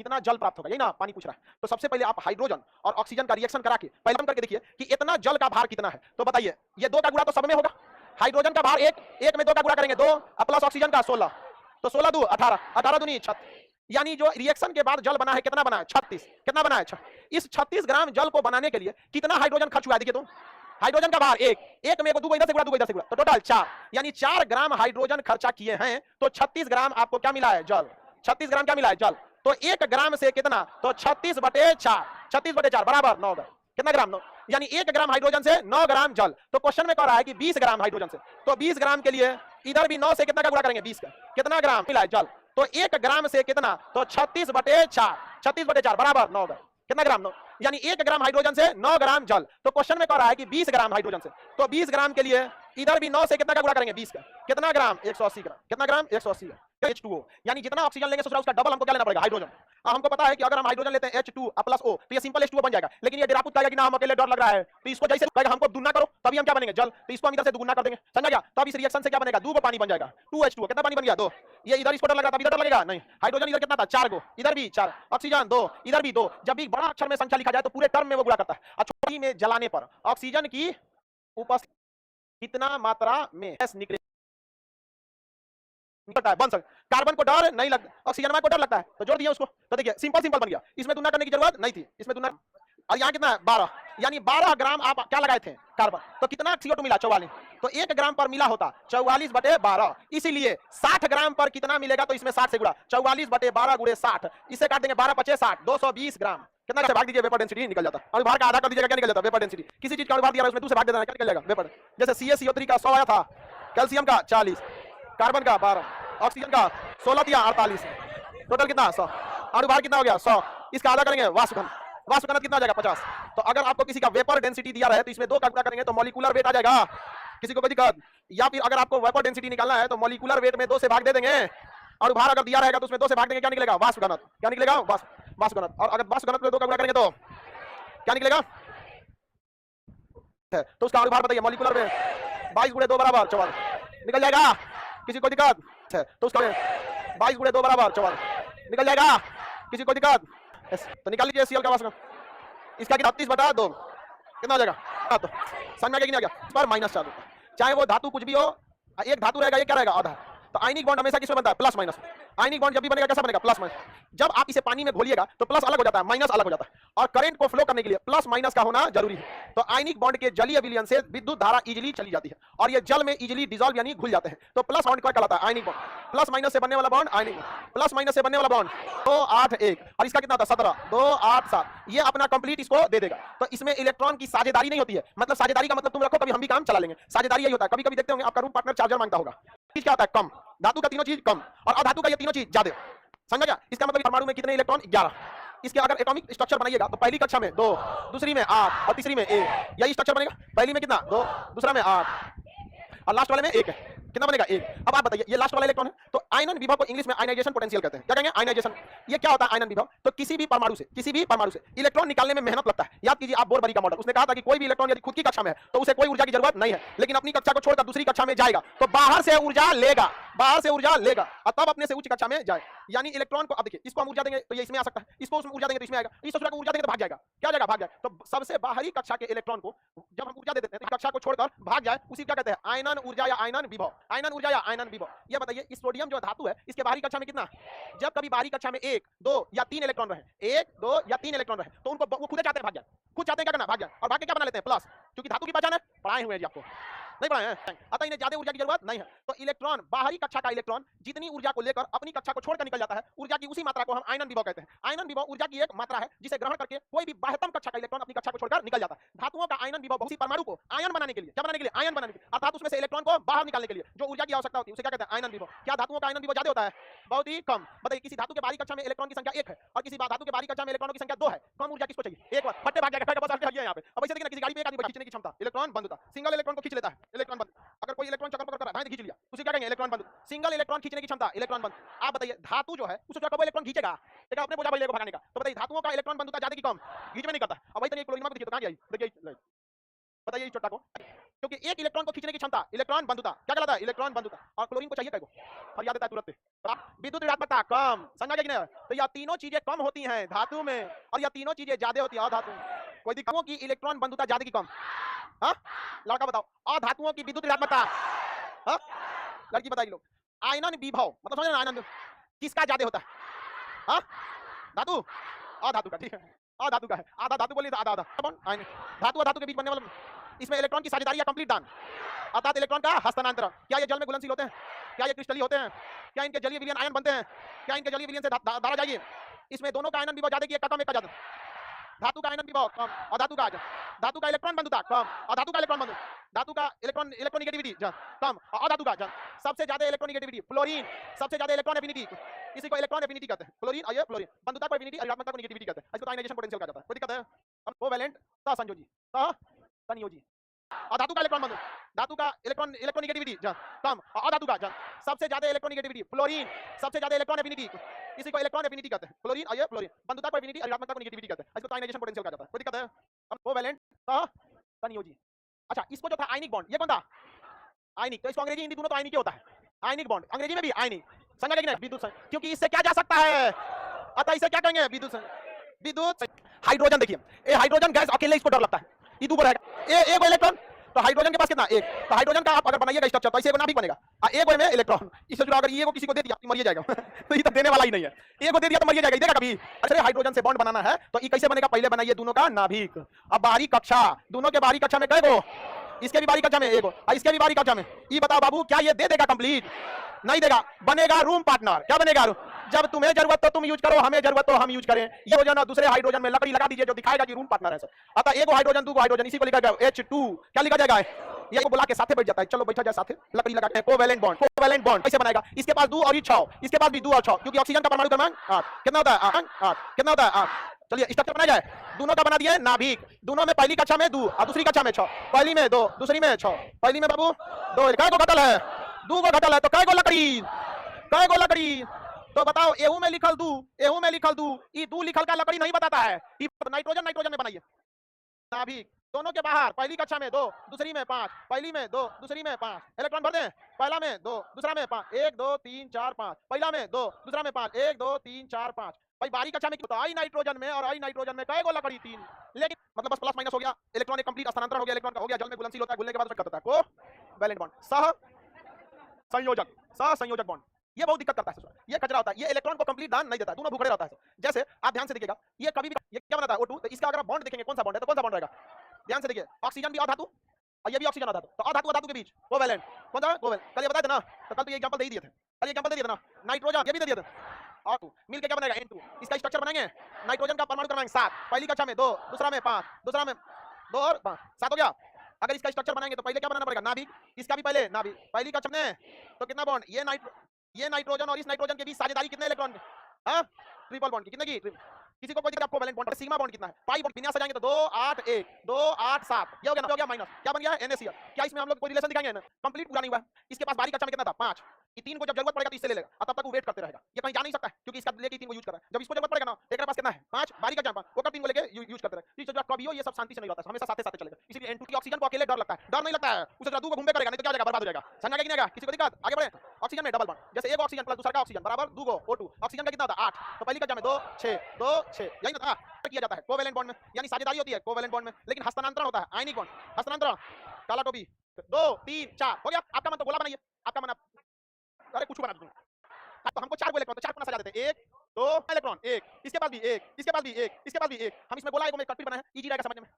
कितना जल प्राप्त होगा, यही ना पानी पूछ रहा है। तो सबसे पहले आप हाइड्रोजन और ऑक्सीजन का रिएक्शन करा के पहले हम करके देखिए कि इतना जल का भार कितना है। तो बताइए ये 2 का गुणा तो सब में होगा, हाइड्रोजन का भार 1, 1 में 2 का गुणा करेंगे 2 प्लस ऑक्सीजन का 16, तो 16 2 18, 18 दूनी 36, यानी जो रिएक्शन के बाद जल बना है कितना बना है 36, कितना बना है इस 36 ग्राम जल को बनाने के लिए कितना हाइड्रोजन खर्च हुआ है देखिए। तो हाइड्रोजन का भार 1, 1 में 2 इधर से गुणा 2 इधर से गुणा, तो टोटल 4, यानी 4 ग्राम हाइड्रोजन खर्चा किए हैं। तो 36 ग्राम आपको क्या मिला है जल, 36 ग्राम क्या मिला है जल। तो 1 ग्राम से कितना, तो 36/4, 36/4 बराबर 9 ग्राम, कितना ग्राम 9, यानी 1 ग्राम हाइड्रोजन से 9 ग्राम जल। तो क्वेश्चन में कह रहा है कि 20 ग्राम हाइड्रोजन से, तो 20 ग्राम के लिए इधर भी 9 से कितना का गुणा करेंगे 20 का, कितना ग्राम मिला है जल। तो 1 ग्राम से कितना, तो 36/4, 36/4 बराबर 9 ग्राम, कितना ग्राम 9, यानी 1 ग्राम हाइड्रोजन से 9 ग्राम जल। तो क्वेश्चन में कह रहा है कि 20 ग्राम हाइड्रोजन से, तो 20 ग्राम के लिए इधर भी 9 से कितना का गुणा करेंगे 20 का, कितना ग्राम 180 ग्राम, कितना ग्राम 180 ग्राम H2O, यानी जितना ऑक्सीजन लेंगे उसका डबल हमको क्या लेना पड़ेगा हाइड्रोजन। हमको पता है कि अगर हम हाइड्रोजन लेते हैं H2 प्लस O तो ये सिंपल H2O बन जाएगा, लेकिन ये डेरापुत कहेगा कि ना हम अकेले डर लग रहा है, तो इसको जैसे कहेगा हमको दुगना करो तभी हम क्या बनेंगे जल, तो इसको हम इधर से दुगना कर देंगे, समझा गया। तब इस रिएक्शन से क्या बनेगा 2 पानी बन जाएगा, 2H2O, कितना पानी बन गया 2, ये इधर इसको डर लगा तब इधर डर लगेगा नहीं। हाइड्रोजन इधर कितना था 4 गो, इधर भी 4, ऑक्सीजन 2, इधर भी 2। जब भी बड़ा अक्षर में संख्या लिखा जाए तो पूरे टर्म में वो गुणा करता है, और छोटी में जलाने पर ऑक्सीजन की उपस्थिति कितना मात्रा में गैस निकलता है बन सकता। कार्बन को डर नहीं लगता, ऑक्सीजन को डर लगता है, तो जोड़ दिया उसको, तो देखिए सिंपल बन गया, इसमें दुना करने की जरूरत नहीं थी, इसमें दुना। और यहाँ कितना है 12, यानी 12 ग्राम आप क्या लगाए थे कार्बन, तो कितना CO2 मिला 44, तो 1 ग्राम पर मिला होता 44/12, इसीलिए 60 ग्राम पर कितना मिलेगा, तो इसमें 60 से गुणा 44/12 गुणे 60, इसे काट देंगे 12 × 5 = 60, 220 ग्राम, कितना से भाग दीजिए वेपर डेंसिटी निकल जाता। अनुभार का आधा कर दीजिएगा क्या निकल जाता वेपर डेंसिटी, किसी चीज का अनुभार दिया है उसमें 2 से भाग देना क्या निकल जाएगा वेपर, जैसे CaCO3 का 100 आया था, कैल्शियम का 40, कार्बन का 12, ऑक्सीजन का 16 दिया 48, टोटल कितना 100, अनुभार कितना हो गया 100, इसका आधा करेंगे वाष्प घनत्व कितना आ जाएगा 50। तो अगर आपको किसी का वेपर डेंसिटी दिया रहे तो इसमें 2 का गुणा करेंगे तो मॉलिक्यूलर वेट आ जाएगा, किसी को कोई दिक्कत, या फिर अगर आपको वेपर डेंसिटी निकालना है तो मॉलिक्यूलर वेट में 2 से भाग दे देंगे, और भार अगर दिया रहेगा तो उसमें 2 से भाग देंगे, क्या निकलेगा वाष्प घनत्व, क्या निकलेगा वाष्प घनत्व, और अगर वाष्प घनत्व में 2 का गुणा करेंगे तो क्या निकलेगा, तो उसका अनुभार बताइए मॉलिक्यूलर वेट 22 × 2 बराबर 44 निकल जाएगा, किसी को दिक्कत है तो उसका 22 × 2 बराबर 44 निकल जाएगा, किसी को दिक्कत, तो निकाल लीजिए Cl का वाष्प, इसका 36/2 कितना हो जाएगा, तो समझ में आ गया कि नहीं आ गया, इस पर माइनस चार्ज होता है, चाहे वो धातु कुछ भी हो, एक धातु रहेगा ये क्या रहेगा आधा, तो आयनिक बॉन्ड हमेशा किसमें बनता है प्लस माइनस, आयनिक बॉन्ड जब भी बनेगा कैसा बनेगा प्लस माइनस, जब आप इसे पानी में घोलिएगा तो प्लस अलग हो जाता है माइनस अलग हो जाता है, और करंट को फ्लो करने के लिए प्लस माइनस का होना जरूरी है। तो आयनिक बॉन्ड के जलीय विलयन से विद्युत धारा इजीली चली जाती है और ये जल में इजीली डिसॉल्व यानी घुल जाते हैं, तो प्लस बॉन्ड क्या कहलाता है आयनिक बॉन्ड, प्लस माइनस से बनने वाला bond ionic bond, plus minus से बनने वाला बॉन्ड 2 8 1, और इसका कितना था 17 2 8 7, ये अपना कंप्लीट इसको दे देगा। तो इसमें इलेक्ट्रॉन की साझेदारी नहीं होती है, मतलब साझेदारी का मतलब तुम रखो कभी हम भी काम चला लेंगे, साझेदारी यही होता है, कभी कभी देखते होंगे आपका रूम पार्टनर चार्जर मांगता होगा, चीज क्या होता है कम, धातु का तीनों चीज कम और अधातु का ये तीनों चीज ज्यादा, समझ गया। इसका मतलब परमाणु में कितने इलेक्ट्रॉन 11, इसके अगर एटॉमिक स्ट्रक्चर बनाइएगा तो पहली कक्षा में 2, दूसरी में 8 और तीसरी में 1, यही स्ट्रक्चर बनेगा, पहली में कितना 2, दूसरा में 8 और लास्ट वाले में 1 है, कितना बनेगा 1। अब आप बताइए ये लास्ट वाला इलेक्ट्रॉन है, तो आयनन विभव को इंग्लिश में आयनाइजेशन पोटेंशियल कहते हैं, क्या कहेंगे आयनाइजेशन। ये क्या होता है आयनन विभव, तो किसी भी परमाणु से इलेक्ट्रॉन निकालने में मेहनत लगता है। याद कीजिए आप बोरबरी का मॉडल, उसने कहा था कि कोई भी इलेक्ट्रॉन यदि खुद की कक्षा में है तो उसे कोई ऊर्जा की जरूरत नहीं है, लेकिन अपनी कक्षा को छोड़कर दूसरी कक्षा में जाएगा तो बाहर से ऊर्जा लेगा और तब अपने से उच्च कक्षा में जाए, यानी इलेक्ट्रॉन को अब देखिए इसको हम ऊर्जा देंगे तो ये इसमें आ सकता है, इसको उसमें ऊर्जा देंगे तो इसमें आएगा, इस दूसरे को ऊर्जा देंगे तो भाग जाएगा, क्या जाएगा भाग जाए। तो सबसे बाहरी कक्षा के इलेक्ट्रॉन को जब हम ऊर्जा दे देते हैं तो कक्षा को छोड़कर भाग जाए उसी क्या कहते हैं आयनन ऊर्जा या आयनन विभव, आयनन ऊर्जा या आयनन विभव। ये बताइए इस सोडियम जो धातु है इसके बाहरी कक्षा में कितना, जब कभी बाहरी कक्षा में 1 2 या 3 इलेक्ट्रॉन रहे, 1 2 या 3 इलेक्ट्रॉन रहे तो उनको वो खुद चाहते हैं भाग जाए, खुद चाहते हैं क्या करना भाग जाए, और भाग के क्या बना लेते हैं प्लस, क्योंकि धातु की पहचान है, पढ़ाए हुए हैं जी आपको नहीं पढ़ाए हैं, अतः इन्हें ज्यादा ऊर्जा की जरूरत नहीं है। तो इलेक्ट्रॉन बाहरी कक्षा का इलेक्ट्रॉन जितनी ऊर्जा को लेकर अपनी कक्षा को छोड़कर निकल जाता है, ऊर्जा की उसी मात्रा को हम आयनन विभव कहते हैं। आयनन विभव ऊर्जा की एक मात्रा है जिसे ग्रहण करके कोई भी बाह्यतम कक्षा का इलेक्ट्रॉन अपनी कक्षा को छोड़कर निकल जाता है। धातुओं का आयनन विभव उसी परमाणु को आयन बनाने के लिए, क्या बनाने के लिए आयन बनाने के लिए, अर्थात उसमें से इलेक्ट्रॉन को बाहर निकालने के लिए जो ऊर्जा की आवश्यकता होती है उसे क्या कहते हैं आयनन विभव। क्या धातुओं का आयनन विभव ज्यादा होता है, बहुत ही कम। बताइए किसी धातु के बाहरी कक्षा में इलेक्ट्रॉन की संख्या 1 है और किसी धातु के बाहरी कक्षा में इलेक्ट्रॉनों की संख्या 2 है, कम ऊर्जा किसको चाहिए, एक बार फटे भाग जाएगा, बस हटिए यहां पे। अब ऐसे देखिए ना किसी गाड़ी पे एक आदमी खींचने की क्षमता, इलेक्ट्रॉन बंधुता, सिंगल इलेक्ट्रॉन को खींच लेता है, इलेक्ट्रॉन बंध। अगर कोई इलेक्ट्रॉन चक्कर पकड़ रहा है खींच लिया उसे क्या कहेंगे इलेक्ट्रॉन बंध। सिंगल इलेक्ट्रॉन खींचने की क्षमता इलेक्ट्रॉन बंध। आप बताइए धातु जो है उसे कब इलेक्ट्रॉन खींचेगा, देखा अपने बोझा को भगाने का। तो बताइए धातुओं का इलेक्ट्रॉन बंधुता ज्यादा की कम, खींच में नहीं करता। अब वही तरीके क्लोरीन में देखिए तो कहां गई, देखिए बताइए इस चट्टा को, क्योंकि एक इलेक्ट्रॉन को खींचने की क्षमता इलेक्ट्रॉन बंधुता क्या कहलाता है इलेक्ट्रॉन बंधुता। और क्लोरीन को चाहिए क्या को, और याद आता है तुरंत विद्युत ऋणात्मकता कम, समझ गए कि नहीं? तो यह तीनों चीजें कम होती हैं धातु में और यह तीनों चीजें ज्यादा होती है अधातु में। कोई दिक्कत की इलेक्ट्रॉन बंधुता ज्यादा की कम? हाँ लड़का बताओ। अधातुओं की विद्युत ऋणात्मकता, हाँ लड़की बताइए लोग। आयनन विभव मतलब समझ रहे हैं, आयनन किसका ज्यादा होता है? हाँ धातु, अधातु का, ठीक है अधातु का है। आधा धातु बोलिए तो आधा आधा आयन, धातु अधातु के बीच बनने वाला इसमें इलेक्ट्रॉन की साझेदारी या कंप्लीट दान अर्थात इलेक्ट्रॉन का हस्तांतरण। क्या ये जल में घुलनशील होते हैं? क्या ये क्रिस्टलीय होते हैं? क्या इनके जलीय विलयन आयन बनते हैं? क्या इनके जलीय विलयन से धारा जाएगी? इसमें दोनों का आयनन विभव ज्यादा की एक का कम एक का ज्यादा? धातु का आयनन विभव कम, अधातु का धातु का इलेक्ट्रॉन बंधुता कम, अधातु का इलेक्ट्रॉन बंधु, धातु का इलेक्ट्रोनिगेटिविटी कम, अधातु का सबसे ज्यादा इलेक्ट्रोनिगेटिविटी फ्लोरीन, सबसे ज्यादा इलेक्ट्रॉन एफिनिटी, इसी को इलेक्ट्रॉन एफिनिटी कहते हैं। फ्लोरीन और ये फ्लोरीन बंधुता को एफिनिटी, ऋणात्मकता को नेगेटिविटी कहते हैं। इसको आयनाइजेशन पोटेंशियल कहा जाता है। कोई दिक्कत है? अब कोवैलेंट सहसंयोजी, सहसंयोजी अधातु का इलेक्ट्रॉन बंधु, धातु का इलेक्ट्रोनिगेटिविटी कम, अधातु का सबसे ज्यादा इलेक्ट्रोनिगेटिविटी फ्लोरीन, सबसे ज्यादा इलेक्ट्रॉन एफिनिटी, इसी को इलेक्ट्रॉन एफिनिटी कहते हैं। फ्लोरीन और ये फ्लोरीन बंधुता को एफिनिटी, ऋणात्मकता को नेगेटिविटी कहते हैं। इसको आयनाइजेशन पोटेंशियल कहा जाता है। कोई दिक्कत है? अब कोवैलेंट सहसंयोजी। अच्छा इसको जो था आयनिक बॉन्ड, ये कौन था? आयनिक। तो इसको अंग्रेजी हिंदी दोनों तो आयनिक ही होता है। आयनिक बॉन्ड अंग्रेजी में भी आयनिक, समझ गए कि नहीं? विद्युत, क्योंकि इससे क्या जा सकता है, अतः इसे क्या कहेंगे? विद्युत हाइड्रोजन। देखिए ये हाइड्रोजन गैस अकेले इसको डर लगता है, ये दो रहेगा, ये एक इलेक्ट्रॉन, तो हाइड्रोजन के पास कितना? एक। तो हाइड्रोजन का आप अगर बनाइएगा स्ट्रक्चर तो ऐसे नाभिक बनेगा, एक में इलेक्ट्रॉन, इससे जुड़ा अगर ये को किसी को दे दिया तो मर जाएगा तो ये तो देने वाला ही नहीं है, ये को दे दिया तो मर जाएगा, देगा कभी? अच्छा हाइड्रोजन से बॉन्ड बनाना है तो ये कैसे बनेगा? पहले बनाइए दोनों का नाभिक। अब बाहरी कक्षा, दोनों के बाहरी कक्षा में कई गो? इसके भी बाहरी कक्षा में एक हो, इसके भी बाहरी कक्षा में। ये बताओ बाबू क्या ये दे देगा कंप्लीट? नहीं देगा, बनेगा रूम पार्टनर। क्या बनेगा? जब तुम्हें जरूरत तो तुम यूज करो, हमें जरूरत तो हम यूज करें। ये हो जाना दूसरे हाइड्रोजन में लकड़ी लगा दीजिए जो दिखाएगा कि रूम पार्टनर है सर। अतः एक हाइड्रोजन, दो हाइड्रोजन, इसी को लिखा जाएगा H2। क्या लिखा जाएगा? ये को बुला के साथे बैठ जाता है, चलो बैठा जाए साथे, लकड़ी लगा के। कोवैलेंट बॉन्ड, कोवैलेंट बॉन्ड कैसे बनाएगा? इसके पास 2 और ये 6, इसके पास भी 2 और 6, क्योंकि ऑक्सीजन का परमाणु क्रमांक 8 कितना होता है? 8 कितना होता है? 8। चलिए स्ट्रक्चर बनाया जाए। दोनों का बना दिया नाभिक, दोनों में पहली कक्षा में 2 और दूसरी कक्षा में 6, पहली में 2 दूसरी में 6। पहली में बाबू 2, काय को घटल है? 2 को घटल है, तो काय को लकड़ी? काय को लकड़ी? तो बताओ एहू में लिखल 2, एहू में लिखल 2, ये 2 लिखल का लकड़ी नहीं बताता है। नाइट्रोजन नाइट्रोजन में बनाइए नाभिक, दोनों के बाहर पहली कक्षा में 2 दूसरी में 5, पहली में 2 दूसरी में 5। इलेक्ट्रॉन भर दें, पहला में 2 दूसरा में 5, 1 2 3 4 5, पहला में 2 दूसरा में 5, 1 2 3 4 5। भाई बाहरी कक्षा में कितना? आई नाइट्रोजन में और आई नाइट्रोजन में कई गो लकड़ी? 3। लेकिन मतलब बस प्लस माइनस हो गया, इलेक्ट्रॉन एक कंप्लीट स्थानांतरण हो गया, इलेक्ट्रॉन का हो गया, जल में घुलनशील होता है, घुलने के बाद करता है कोवैलेंट बॉन्ड। सह संयोजक, सह संयोजक बॉन्ड ये बहुत दिक्कत करता है, ये कचरा होता है, ये इलेक्ट्रॉन को कंप्लीट दान नहीं देता है, दोनों भूखड़े रहता है। जैसे आप ध्यान से देखिएगा, ये कभी भी ये क्या बनाता है? O2। तो इसका अगर बॉन्ड देखेंगे कौन सा बॉन्ड है, तो कौन सा बॉन्ड रहेगा? ध्यान से देखिए, ऑक्सीजन भी अधातु और ये भी ऑक्सीजन अधातु, तो अधातु अधातु के बीच कोवैलेंट कौन सा? कोवैलेंट। कल ये बताए थे ना, तो कल तो ये एग्जांपल दे ही दिए थे, कल ये एग्जांपल दे दिए थे ना। नाइट्रोजन ये भी दे दिए थे, और मिलके क्या बनेगा? N2। इसका स्ट्रक्चर बनाएंगे, नाइट्रोजन का परमाणु क्रमांक 7, पहली कक्षा में 2 दूसरा में 5 दूसरा में 2 और 5, 7 हो गया। अगर इसका स्ट्रक्चर बनाएंगे तो पहले क्या बनाना पड़ेगा? नाभिक, इसका भी पहले नाभिक, पहली कक्षा में तो कितना बॉन्ड? ये नाइट्रोजन और इस नाइट्रोजन के बीच साझेदारी कितने इलेक्ट्रॉन? हां ट्रिपल बॉन्ड की, कितने की? किसी को कोई दिक्कत? कोवैलेंट बॉन्ड सिग्मा बॉन्ड कितना है? पाई बॉन्ड विन्यास सजाएंगे तो 2 8 1 2 8 7, ये हो गया ना, हो गया माइनस, क्या बन गया? NaCl। क्या इसमें हम लोग कोई रिलेशन दिखाएंगे ना? कंप्लीट पूरा नहीं हुआ। इसके पास बाहरी कक्षा में कितना था? 5। ये 3 को जब जरूरत पड़ेगा तो इससे ले लेगा, और तब तक वो वेट करते रहेगा, ये कहीं जा नहीं सकता है क्योंकि इसका लेके 3 को यूज कर रहा है। जब इसको जरूरत पड़ेगा ना, एक के पास कितना है? 5 बाहरी कक्षा में, वो कब 3 को लेके यूज करते रहे। तो जो कभी हो ये सब शांति से नहीं होता, हमेशा साथ साथ चलेगा। इसलिए N2 की ऑक्सीजन को अकेले डर लगता है, डर नहीं लगता है, उसे जरा 2 को घूमते करेगा, नहीं तो क्या हो जाएगा? बर्बाद हो जाएगा। समझ गया कि नहीं? किसी को दिक्कत? आगे बढ़े। ऑक्सीजन में डबल बॉन्ड, जैसे एक ऑक्सीजन प्लस दूसरा का ऑक्सीजन बराबर 2 को O2, ऑक्सीजन का कितना होता है? 8, तो पहली कक्षा में 2 6 2 6, यही ना था किया जाता है कोवैलेंट बॉन्ड में, यानी साझेदारी होती है कोवैलेंट बॉन्ड में। लेकिन हस्तांतरण होता है आयनिक बॉन्ड, हस्तांतरण काला टोपी 2 3 4 हो गया। आपका मन तो गोला बनाइए, आपका मन अरे कुछ बना दूंगा। तो हमको 4 इलेक्ट्रॉन, तो 4 कोना सजा देते हैं, 1 2 इलेक्ट्रॉन, 1 इसके पास भी 1 इसके पास भी 1 इसके पास भी 1। हम इसमें बोला एक में कटपीट बना है, इजी रहेगा समझने में।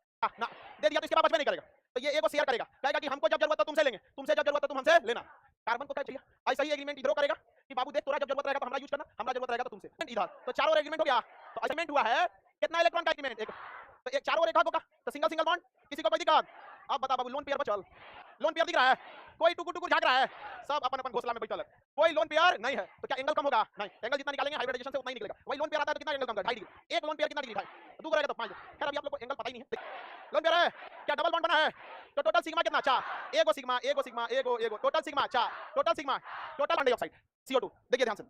ना दे दिया तो इसके बाद बचबे नहीं करेगा, तो ये एक को शेयर करेगा, कहेगा कि हमको जब जरूरत हो तुमसे लेंगे, तुमसे जब जरूरत हो तुम हमसे लेना। कार्बन को क्या चाहिए? ऐसा ही एग्रीमेंट इधर करेगा कि बाबू देख तोरा जब जरूरत रहेगा तो हमरा यूज करना, हमरा जरूरत रहेगा तो तुमसे इधर। तो चारों एग्रीमेंट हो गया, तो एग्रीमेंट हुआ है कितना इलेक्ट्रॉन का एग्रीमेंट? एक। तो एक चारों रेखा होगा तो सिंगल सिंगल बॉन्ड, किसी को कोई दिक्कत? अब बता बाबू, लोन पेयर पर चल, लोन पेयर दिख रहा है? कोई टुकुर टुकुर झांक रहा है? सब अपन अपन घोंसला में बैठल है, कोई लोन पेयर नहीं है, तो क्या एंगल कम होगा? नहीं, एंगल जितना निकालेंगे हाइब्रिडाइजेशन से उतना ही निकलेगा। वही लोन पेयर आता है तो कितना एंगल कम होगा? 2.5 डिग्री। एक लोन पेयर कितना डिग्री है? 2 रहेगा तो 5। खैर अभी आप लोग को एंगल पता ही नहीं है। लोन पेयर है क्या? डबल बॉन्ड बना है, तो टोटल सिग्मा कितना? 4, एगो सिग्मा एगो सिग्मा एगो एगो, total sigma 4, total sigma total carbon dioxide CO2। देखिए ध्यान से,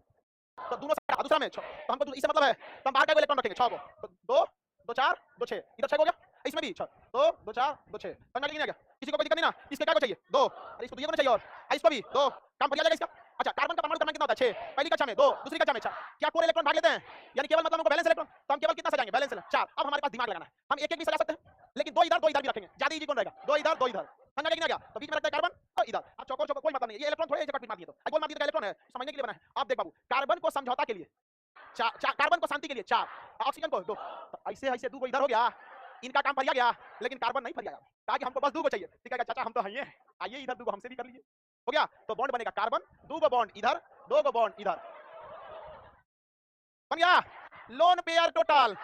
तो दोनों साइड दूसरा में 6, तो हमको इससे मतलब है तो हम बाहर का इलेक्ट्रॉन रखेंगे 6 को, तो 2 2 4 2 6, इधर 6 हो गया, इसमें भी 6 2 2 4 2 6। समझ में नहीं आ गया? किसी को कोई दिक्कत नहीं ना? इसके क्या को चाहिए? 2, अरे इसको 2 को चाहिए, और इसको भी 2, काम बढ़िया जाएगा इसका। अच्छा कार्बन का परमाणु क्रमांक कितना होता है 6, पहली कक्षा में 2, दूसरी कक्षा में 6। क्या कोर इलेक्ट्रॉन भाग लेते हैं? यानी केवल मतलब हमको बैलेंस इलेक्ट्रॉन, तो हम केवल कितना सजाएंगे? बैलेंस 4। अब हमारे पास दिमाग लगाना है, हम एक एक भी सजा सकते हैं, लेकिन दो इधर भी रखेंगे, ज्यादा इजी कौन रहेगा? दो इधर समझ आ गया? तो बीच में रखते हैं कार्बन और इधर। अब चौकोर कोई मतलब नहीं, ये इलेक्ट्रॉन थोड़े जगह मार दिए, तो गोल मार दिए तो इलेक्ट्रॉन है, समझने के लिए बना है। अब देख बाबू, कार्बन को समझौता के लिए 4, कार्बन को शांति के लिए 4, ऑक्सीजन को 2, ऐसे ऐसे 2 इधर हो गया, इनका काम फरिया गया, लेकिन कार्बन नहीं फरिया, कहा कि हमको बस 2 चाहिए। ठीक है चाचा, हम तो हैं, आइए इधर 2 हमसे भी कर लीजिए, हो गया। तो बॉन्ड बनेगा कार्बन, 2 बॉन्ड इधर, 2 बॉन्ड इधर, बन गया lone pair total.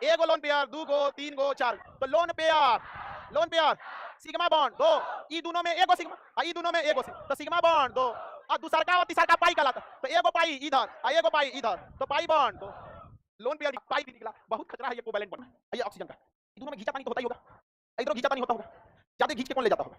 1 lone pair, 2 3 4, तो लोन पेयर सिग्मा बॉन्ड 2, ई दोनों में 1 सिग्मा, ई दोनों में 1 सिग्मा, तो सिग्मा बॉन्ड 2, और दूसरा का और तीसरा का पाई कहलाता, तो 1 पाई इधर, 1 पाई इधर, तो पाई बॉन्ड 2, लोन पेयर पाई भी निकला। बहुत खतरा है ये कोवैलेंट बॉन्ड। ये ऑक्सीजन का, दोनों में घींचा पानी तो होता ही होगा, इधर घींचा पानी होता होगा, ज्यादा घींच के कौन ले जाता होगा?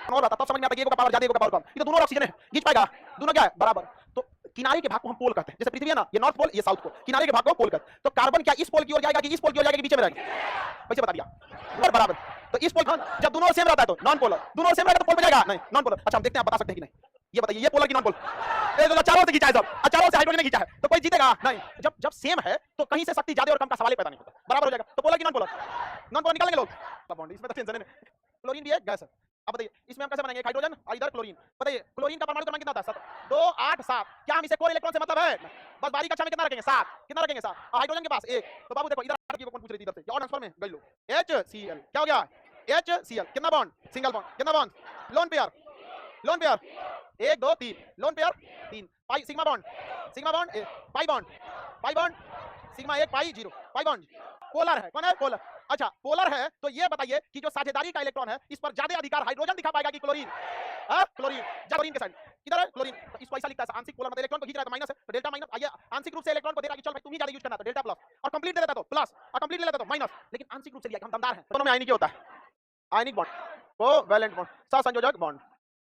और बता, तब समझ में आता है ये का पावर ज्यादा, ये का पावर कम। ये तो दोनों ऑक्सीजन है, घींच पाएगा, दोनों क्या है? बराबर। तो किनारे के भाग को हम पोल कहते हैं, जैसे पृथ्वी है ना, ये नॉर्थ पोल, ये साउथ पोल, किनारे के भाग को पोल कहते हैं। तो कार्बन क्या इस पोल की ओर जाएगा कि इस पोल की ओर जाएगा कि बीच में रहेगा? वैसे बता दिया, बराबर। तो इस पोल जब दोनों सेम रहता है तो नॉन पोलर, दोनों सेम रहेगा तो पोल पे जाएगा नहीं, नॉन पोलर। अच्छा हम देखते हैं आप बता सकते हैं कि नहीं, ये बताइए, ये पोलर की नॉन पोलर? ये तो चारों से खींचा है सब, चारों से हाइड्रोजन ने खींचा है, तो कोई जीतेगा नहीं। जब सेम है तो कहीं से शक्ति ज्यादा और कम का सवाल ही पैदा नहीं होता, बराबर हो जाएगा। तो पोलर की नॉन पोलर निकालेंगे लोग, बॉन्ड इसमें तो टेंशन है। क्लोरीन भी है गैस है, अब बताइए इसमें हम कैसे बनाएंगे? हाइड्रोजन और इधर क्लोरीन। बताइए क्लोरीन का परमाणु क्रमांक कितना होता है? 7, 2 8 7। क्या हम इसे कोर इलेक्ट्रॉन से मतलब है? बस बारी कक्षा में कितना रखेंगे? 7, कितना रखेंगे? 7। और हाइड्रोजन के पास 1, तो बाबू देखो इधर की कौन पूछ रही थी इधर से, और आंसर में गई लो HCl, क्या हो गया? HCl, कितना बॉन्ड? सिंगल बॉन्ड, कितना bond? Lone pair 1 2 3, lone pair 3, pi sigma bond, pi bond sigma 1 पाई 0, पाई बॉन्ड। पोलर है, कौन है? पोलर। अच्छा पोलर है तो ये बताइए कि जो साझेदारी का इलेक्ट्रॉन है इस पर ज्यादा अधिकार हाइड्रोजन दिखा पाएगा कि क्लोरीन? क्लोरीन के साइड इधर है क्लोरीन, तो इसको ऐसा लिखता है आंशिक पोलर, मतलब इलेक्ट्रॉन को खींच रहा है तो माइनस है, तो डेल्टा माइनस। आइए आंशिक रूप से इलेक्ट्रॉन को दे रहा है कि चल भाई तुम ही ज्यादा यूज करना, तो डेल्टा प्लस, और कंप्लीट दे देता तो प्लस, और कंप्लीट ले लेता तो माइनस। लेकिन आंशिक रूप से लिया कि हम दमदार हैं। दोनों में आयनिक होता है, आयनिक बॉन्ड, कोवैलेंट बॉन्ड, सहसंयोजक बॉन्ड।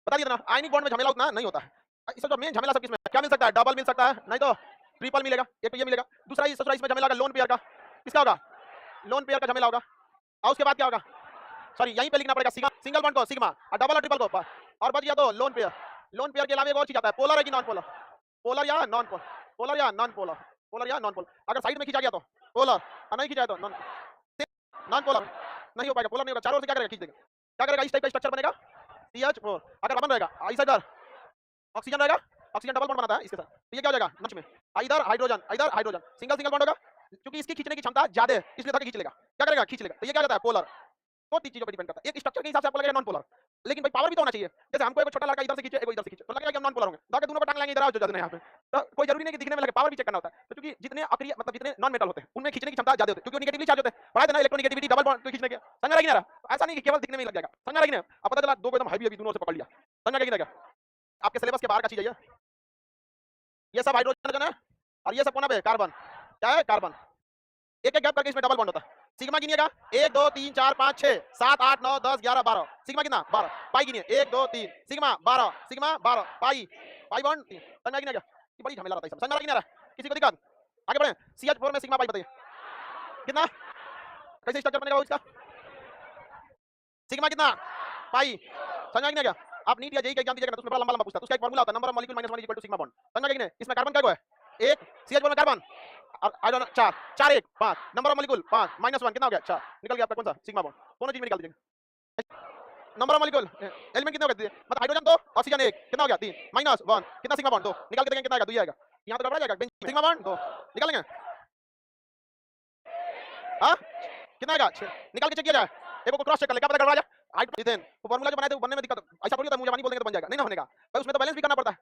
बता दिया ना, आयनिक बॉन्ड में झमेला उतना नहीं होता है। इसका जो मेन झमेला सब किसमें क्या मिल सकता है? डबल मिल सकता है, नहीं तो ट्रिपल मिलेगा, एक तो ये मिलेगा। दूसरा इसमें झमेला लोन पेयर का, किसका होगा? लोन पेयर का झमेला होगा। और उसके बाद क्या होगा? सॉरी यहीं पे लिखना पड़ेगा, सिंगल बॉन्ड को सिग्मा और डबल और ट्रिपल को, और बच गया तो लोन पेयर। लोन पेयर के अलावा एक और चीज आता है, पोलर है कि नॉन पोलर? पोलर या नॉन पोलर, पोलर या नॉन पोलर, पोलर या नॉन पोलर। अगर साइड में खींचा गया तो पोलर, और नहीं खींचा तो नॉन पोलर नहीं हो पाएगा, पोलर नहीं होगा। चारों ओर से क्या करेगा? खींच देगा। क्या करेगा? इस टाइप का स्ट्रक्चर बनेगा CH4। अगर कार्बन रहेगा इस इधर ऑक्सीजन रहेगा, ऑक्सीजन डबल बॉन्ड बनाता है इसके साथ, तो ये क्या हो जाएगा? नच में इधर हाइड्रोजन, सिंगल बॉन्ड होगा, क्योंकि इसकी खींचने की क्षमता ज्यादा है इसलिए खींच लेगा। क्या करेगा? खींच लेगा। तो ये क्या हो जाता है? पोलर। तो 3 चीजों पर डिपेंड करता है, एक स्ट्रक्चर के हिसाब से आपको लगेगा नॉन पोलर, लेकिन भाई पावर भी तो होना चाहिए। जैसे हमको एक छोटा लड़का इधर से खींचे, एक इधर से खींचे, तो लगेगा कि हम नॉन पोलर होंगे। बाकी दोनों को टांग लाएंगे इधर आओ जो जाते हैं यहाँ पे, तो कोई जरूरी नहीं कि दिखने में लगे, पावर भी चेक करना होता है। तो क्योंकि जितने अक्रिय मतलब जितने नॉन मेटल होते हैं उनमें खींचने की क्षमता ज्यादा होती है, क्योंकि वो नेगेटिवली चार्ज होते हैं। पढ़ाया था ना इलेक्ट्रोनेगेटिविटी डबल बॉन्ड खींचने के, समझ रहा है ना? ऐसा नहीं कि केवल दिखने में ही लग जाएगा, समझ रहा है ना? अब पता चला 2 को एकदम हैवी दोनों से पकड़ लिया, समझ रहा है क्या? आपके सिलेबस के बाहर का चीज है ये सब। हाइड्रोजन है और ये सब कौन है? कार्बन। क्या है? कार्बन। एक गैप करके इसमें डबल बॉन्ड होता है। सिग्मा गिनिएगा 1 2 3 4 5 6 7 8 9 10 11 12, सिग्मा कितना? 12। पाई गिनिए 1 2 3, सिग्मा 12, पाई बॉन्ड 3। समझ में गिनिएगा, ये बड़ी झमेला रहता है, समझ में आ रहा है? किसी को दिक्कत? आगे बढ़े। CH4 में सिग्मा पाई बताइए कितना, कैसे स्ट्रक्चर बनेगा इसका? सिग्मा कितना? पाई। समझ में गिनिएगा? आप नीट या जेईई का एग्जाम दीजिएगा तो उसमें बड़ा लंबा पूछता है, उसका एक फार्मूला होता है, number of molecule -1 equal to sigma bond. समझ में गिनिए? इसमें कार्बन क्या है? 1, CH4 में carbon I don't know 4 4 1 5, number of molecule 5 -1 कितना हो गया? 4। निकल गया आपका कौन सा? Sigma bond. दोनों चीज में निकाल दीजिएगा। नंबर ऑफ मॉलिक्यूल एलिमेंट कितने हो गए? मतलब हाइड्रोजन 2, ऑक्सीजन 1, कितना हो गया? 3 -1 कितना? Sigma bond 2। निकाल के देखेंगे कितना आएगा? 2 ही आएगा। यहां तो गड़बड़ा जाएगा, सिग्मा बॉन्ड 2 निकालेंगे। हां कितना आएगा? 6। निकाल के चेक किया जाए, एक को क्रॉस चेक कर ले, क्या पता गड़बड़ा जाए। हाइड्रोजन वो फार्मूला जो बनाए थे वो बनने में दिक्कत, ऐसा थोड़ी होता है मुंह जबानी बोल देंगे तो बन जाएगा, नहीं ना होनेगा भाई, उसमें तो बैलेंस भी करना पड़ता है।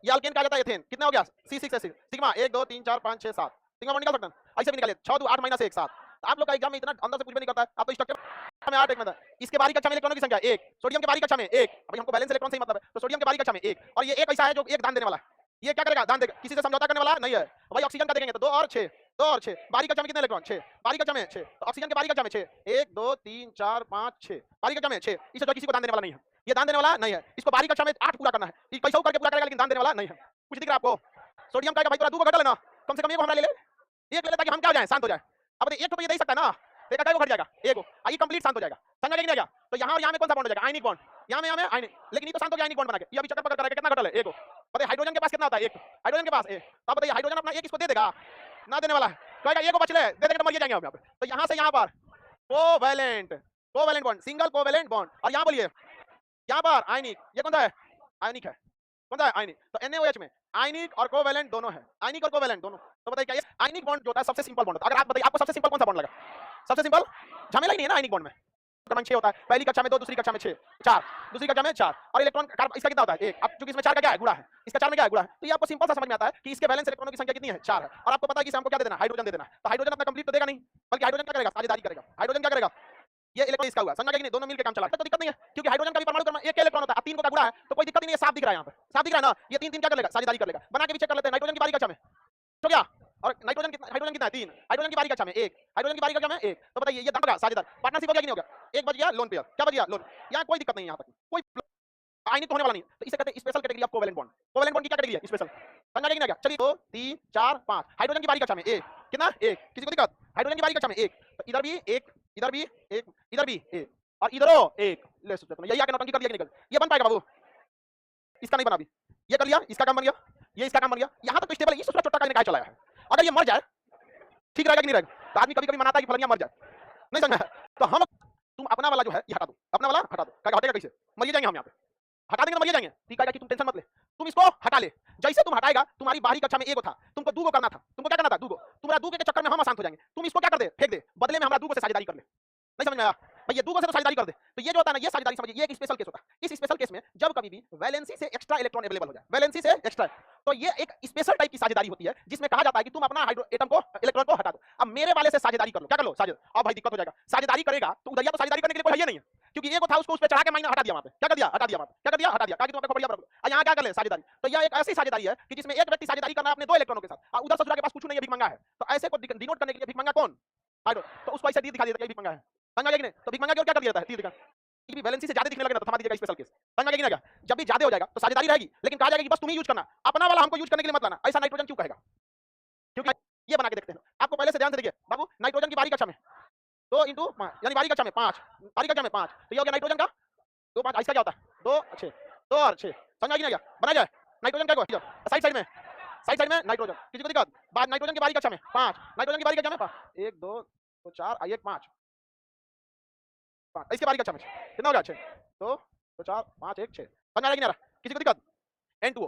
ये अल्केन का आ जाता है एथेन, कितना हो गया? C6H6 सिग्मा 1 2 3 4 5 6 7, सिग्मा बॉन्ड निकाल सकते हैं, ऐसे भी निकाले 6 2 8 -1 7। आप लोग का एग्जाम में इतना अंदर से कुछ भी नहीं करता है, आप तो स्ट्रक्चर में 8 एक में था। इसके बाहरी कक्षा में इलेक्ट्रॉनों की संख्या 1, सोडियम के बाहरी कक्षा में 1, अभी हमको बैलेंस इलेक्ट्रॉन से ही मतलब है, तो सोडियम के बाहरी कक्षा में 1, और ये एक ऐसा है जो एक दान देने वाला है। ये क्या करेगा? दान देगा, किसी से समझौता करने वाला नहीं है भाई। ऑक्सीजन का देखेंगे तो 2 और 6, 2 और 6, बाहरी कक्षा में कितने इलेक्ट्रॉन? 6, बाहरी कक्षा में 6, तो ऑक्सीजन के बाहरी कक्षा में 6, 1 2 3 4 5 6, बाहरी कक्षा में 6। इसे जो किसी को दान देने वाला नहीं है, ये दान देने वाला नहीं है, इसको बाहरी कक्षा में 8 पूरा करना है, ये कैसे करके पूरा करेगा, लेकिन दान देने वाला नहीं है। कुछ दिख रहा है आपको? सोडियम का भाई थोड़ा 2 को घटा लेना, कम से कम एक हमरा ले ले, एक ले ले ताकि हम क्या हो जाए? शांत हो जाए। अब एक तो ये दे ही सकता है ना, एक का घट जाएगा, एक आइए कंप्लीट शांत हो जाएगा। समझ में गया? तो यहाँ और यहाँ में कौन सा बॉन्ड हो जाएगा? Ionic bond. यहाँ में आयनिक, लेकिन ये तो शांत हो गया आयनिक बॉन्ड बना के। ये अभी चक्कर पकड़ कर कितना घटा ले? एक बताइए हाइड्रोजन के पास कितना होता है? एक। हाइड्रोजन के पास एक। तो आप बताइए हाइड्रोजन अपना एक इसको दे देगा? ना देने वाला है। कहेगा ये को बच ले, दे देंगे तो मर जाएंगे हम यहाँ पे। तो यहाँ से यहाँ पर covalent, covalent bond, single covalent bond. और यहाँ बोलिए यहाँ पर आयनिक, ये कौन सा है? आयनिक है। कौन सा है? आयनिक। तो NaOH में आयनिक और कोवैलेंट दोनों है, आयनिक और कोवैलेंट दोनों। तो बताइए क्या ये आयनिक बॉन्ड जो होता है सबसे सिंपल बॉन्ड होता है? अगर आप बताइए आपको सबसे सिंपल कौन सा बॉन्ड लगा? सबसे सिंपल झमेला ही नहीं है ना आयनिक बॉन्ड में। क्रमांक 6 होता है, पहली कक्षा में 2, दूसरी कक्षा में 6, 4, दूसरी कक्षा में 4। और इलेक्ट्रॉन इसका कितना होता है? 1। अब चूंकि इसमें 4 का क्या है? गुणा है। इसका 4 में क्या है? गुणा है। तो ये आपको सिंपल सा समझ में आता है कि इसके वैलेंस इलेक्ट्रॉनों की संख्या कितनी है? 4 है। और आपको पता है कि इसे हमको क्या दे देना? हाइड्रोजन दे देना। तो हाइड्रोजन अपना कंप्लीट तो देगा नहीं, बल्कि हाइड्रोजन क्या करेगा? साझेदारी करेगा। हाइड्रोजन क्या करेगा? ये इलेक्ट्रॉन इसका हुआ, समझ गए कि नहीं? दोनों मिलकर काम चला तो दिक्कत नहीं है, क्योंकि हाइड्रोजन का भी परमाणु क्रमांक 1 इलेक्ट्रॉन होता है, 3 को का गुणा है, तो कोई दिक्कत ही नहीं है। साफ दिख रहा है, यहाँ पे साफ दिख रहा है ना? ये 3 3 क्या कर लेगा? साझेदारी कर लेगा। बना के भी चेक कर लेते हैं। नाइट्रोजन की बारी कक्षा में तो क्या, और नाइट्रोजन कितना, हाइड्रोजन कितना है? 3। हाइड्रोजन की बारी कक्षा में 1, हाइड्रोजन की बारी कक्षा में 1। तो बताइए ये दांत का साझेदार पार्टनरशिप हो गया कि नहीं हो गया? एक बच गया लोन पेयर, क्या बच गया? लोन। यहाँ कोई दिक्कत नहीं है, यहाँ तक कोई आयनिक होने वाला नहीं। तो इसे कहते हैं special category of covalent bond. Covalent bond की क्या कैटेगरी है? स्पेशल। समझ गए कि नहीं? चलिए 2 3 4 5 हाइड्रोजन की बारी कक्षा में 1 कितना? 1। किसी को दिक्कत? हाइड्रोजन की बारी कक्षा में 1, तो इधर भी 1, इधर भी 1, इधर भी 1 और इधरो 1। ले सकते हो, यही आके नौटंकी कर लिया कि नहीं? ये बन पाएगा बाबू? इसका नहीं बना अभी। ये कर लिया, इसका काम बन गया, ये इसका काम बन गया। यहाँ तक तो स्टेबल है। ये सोचना छोटा का चलाया है। अगर ये मर जाए ठीक रहेगा कि नहीं रहेगा? तो आदमी कभी कभी मनाता है कि फलानिया मर जाए, नहीं समझा? तो हम तुम अपना वाला जो है ये हटा दो, अपना वाला हटा दो। कहेगा हटेगा कैसे? मर जाएंगे हम यहाँ पे, हटा देंगे तो मर जाएंगे। ठीक है कि तुम टेंशन मत ले, तुम इसको हटा ले। जैसे तुम हटाएगा, तुम्हारी बाहरी कक्षा में 1 था, तुमको 2 करना था। तुमको क्या करना था? 2। तुम्हारा 2 के चक्कर में हम अशांत हो जाएंगे। तुम इसको क्या कर दे? फेंक दे, बदले में हमारा 2 से साझेदारी कर ले। नहीं समझ में आया भाई? ये 2 से तो साझेदारी कर दे। तो ये जो होता है ना, ये साझेदारी समझिए, ये एक स्पेशल केस होता है। इस स्पेशल केस में जब कभी भी वैलेंसी से एक्स्ट्रा इलेक्ट्रॉन अवेलेबल हो जाए, वैलेंसी से एक्स्ट्रा, तो ये एक स्पेशल टाइप की साझेदारी होती है, जिसमें कहा जाता है कि तुम अपना हाइड्रो एटम को, इलेक्ट्रॉन को हटा दो। अब मेरे वाले से साझेदारी कर लो। क्या कर लो? साझेदारी। अब भाई दिक्कत हो जाएगा, साझेदारी करेगा तो उधर तो साझेदारी करने के लिए कोई है नहीं है, क्योंकि ये को था, उसको उस पे चढ़ा के मैंने हटा दिया। वहां पे क्या कर दिया? हटा दिया। वहां पे क्या कर दिया? हटा दिया। कहा कि तुम अपने खोपड़िया पर रखो। यहाँ क्या कर ले? साझेदारी। तो यह एक ऐसी साझेदारी है कि जिसमें एक व्यक्ति साझेदारी करना है अपने 2 इलेक्ट्रॉनों के साथ, और उधर ससुरा के पास कुछ नहीं है, भिखमंगा है। तो ऐसे को डिनोट करने के लिए भिखमंगा कौन? हाइड्रो। तो उसको ऐसे तीर दिखा देता है भिखमंगा है। समझ गए कि नहीं? तो भिखमंगा की ओर क्या कर दिया जाता है? तीर दिखा। ये भी वैलेंसी से ज्यादा दिखने लगे ना तो थमा दीजिएगा स्पेशल केस। समझ गए कि नहीं? जब भी ज्यादा हो जाएगा तो साझेदारी रहेगी, लेकिन कहा जाएगा कि बस तुम ही यूज करना, अपना वाला हमको यूज करने के लिए मत लाना। ऐसा नाइट्रोजन क्यों कहेगा? क्योंकि ये बना के देखते हैं आपको पहले से ध्यान से। देखिए बाबू, नाइट्रोजन की बारी कक्षा में 2 इंटू 5, यानी बारी कक्षा में 5, बारी कक्षा में 5, तो ये हो गया नाइट्रोजन का 2 5। इसका क्या होता है? 2 6, 2 और 6। समझ गया कि नहीं? बना जाए नाइट्रोजन क्या को साइड साइड में, साइड साइड में नाइट्रोजन। किसी को दिक्कत? बाद नाइट्रोजन की बारी कक्षा में 5, नाइट्रोजन की बारी कक्षा में 5, 1 2 तो 4 1 5 5। इसके बारी कक्षा में कितना हो गया? 6 2 तो 4 5 1 6। समझ आ रहा है कि नहीं आ रहा? किसी को दिक्कत? N2O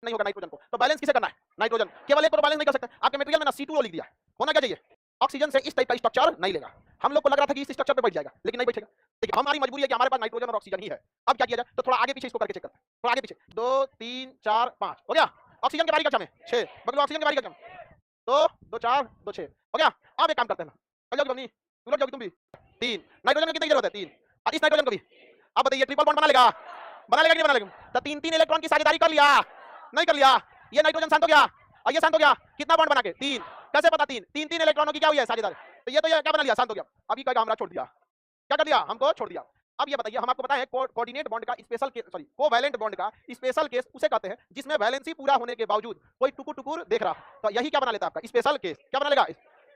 नहीं होगा नाइट्रोजन को। तो बैलेंस किसे करना है? नाइट्रोजन। केवल एक को बैलेंस नहीं कर सकते। आपके मटेरियल में ना C2O लिख दिया है। होना क्या चाहिए? ऑक्सीजन से इस टाइप का स्ट्रक्चर नहीं लेगा। हम लोग को लग रहा था कि इस स्ट्रक्चर पे बैठ जाएगा, लेकिन नहीं बैठेगा। देखिए हमारी मजबूरी है कि हमारे पास नाइट्रोजन और ऑक्सीजन ही है। अब क्या किया जाए? तो थोड़ा आगे पीछे इसको करके चेक करते हैं। थोड़ा आगे पीछे 2 3 4 5 हो गया। ऑक्सीजन की बारी कक्षा में 6, बगलो ऑक्सीजन की बारी कक्षा में 2 2 4 2 6 हो गया। अब एक काम करते हैं, उलट जाओगे तुम भी। 3 नाइट्रोजन की कितनी जरूरत है? 3। और इस नाइट्रोजन को भी अब बताइए ट्रिपल बॉन्ड बना लेगा? बना लेगा कि नहीं बना लेगा? तो 3 3 इलेक्ट्रॉन की साझेदारी कर लिया, नहीं कर लिया? ये नाइट्रोजन शांत हो गया और ये शांत हो गया। कितना बॉन्ड बना के? 3। कैसे पता? 3 3 3 इलेक्ट्रॉनों की क्या हुई है? साझेदारी। तो ये तो ये क्या बना लिया? शांत हो गया। अभी कहेगा हमरा छोड़ दिया। क्या कर दिया? हमको छोड़ दिया। अब ये बताइए, हम आपको बताएं कोऑर्डिनेट बॉन्ड का special case, sorry covalent bond का स्पेशल केस उसे कहते हैं जिसमें वैलेंसी पूरा होने के बावजूद कोई टुकुर टुकुर देख रहा। तो यही क्या बना लेता है आपका स्पेशल केस? क्या बना लेगा?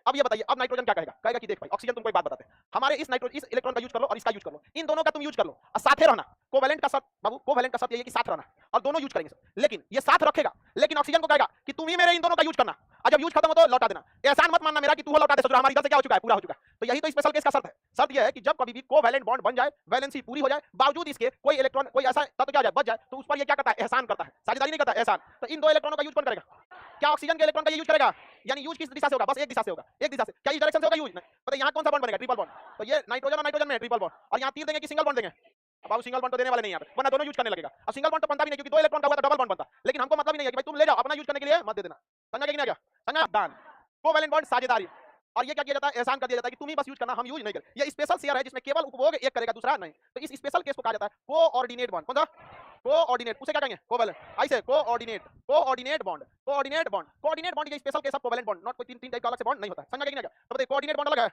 अब ये बताइए, अब नाइट्रोजन क्या कहेगा? कहेगा कि देख भाई ऑक्सीजन तुमको एक बात बताते हैं, हमारे इस इलेक्ट्रॉन का यूज कर लो और इसका यूज कर लो, इन दोनों का तुम यूज कर लो और साथे रहना। कोवैलेंट का शर्त बाबू, कोवैलेंट का शर्त ये है कि साथ रहना और दोनों यूज करेंगे। लेकिन ये साथ रखेगा, लेकिन ऑक्सीजन को कहेगा कि तुम ही मेरे इन दोनों का यूज करना, और जब यूज खत्म हो तो लौटा देना। एहसान मत मानना मेरा कि तू हो लौटा दे, ससुरा हमारी इधर से क्या हो चुका है? पूरा हो चुका है। तो यही तो स्पेशल केस का शर्त है। शर्त यह है कि जब कभी भी कोवैलेंट बॉन्ड बन जाए, वैलेंसी पूरी हो जाए, बावजूद इसके कोई इलेक्ट्रॉन, कोई ऐसा तत्व क्या हो जाए, बच जाए, तो उस पर ये क्या करता है? एहसान करता है, साझेदारी नहीं करता है, एहसान। तो इन 2 इलेक्ट्रॉनों का यूज कौन करेगा? क्या ऑक्सीजन के इलेक्ट्रॉन का यूज करेगा? यानी यूज किस दिशा से होगा? बस एक दिशा से होगा, एक दिशा से। क्या इस डायरेक्शन से होगा यूज? नहीं। पता यहाँ कौन सा बॉन्ड बनेगा? Triple bond. तो ये नाइट्रोजन और नाइट्रोजन में ट्रिपल बॉन्ड, और यहाँ तीर देंगे कि सिंगल बॉन्ड देंगे? अब सिंगल बॉन्ड तो देने वाले नहीं, यहाँ पे वरना दोनों यूज करने लगेगा। अब सिंगल बॉन्ड तो बनता भी नहीं, क्योंकि 2 इलेक्ट्रॉन का हुआ तो डबल बॉन्ड बनता। लेकिन हमको मतलब ही नहीं है कि भाई तुम ले जाओ, अपना यूज करने के लिए मत दे देना। समझा कि नहीं? गया समझा? दान कोवैलेंट बॉन्ड साझेदारी। और ये क्या किया जाता है? एहसान कर दिया जाता है कि तुम ही बस यूज करना, हम यूज नहीं करें। ये स्पेशल शेयर है जिसमें केवल उपभोग एक करेगा, दूसरा नहीं। तो इस स्पेशल केस को कहा जाता है कोऑर्डिनेट बॉन्ड। कौन सा? कोऑर्डिनेट। उसे क्या कहेंगे? कोवैलेंट। ऐसे coordinate, coordinate bond, coordinate bond, coordinate bond. ये special case of covalent bond, not कोई तीन टाइप का अलग से बॉन्ड नहीं होता। समझा कि नहीं? तो बताइए कोऑर्डिनेट बॉन्ड अलग है,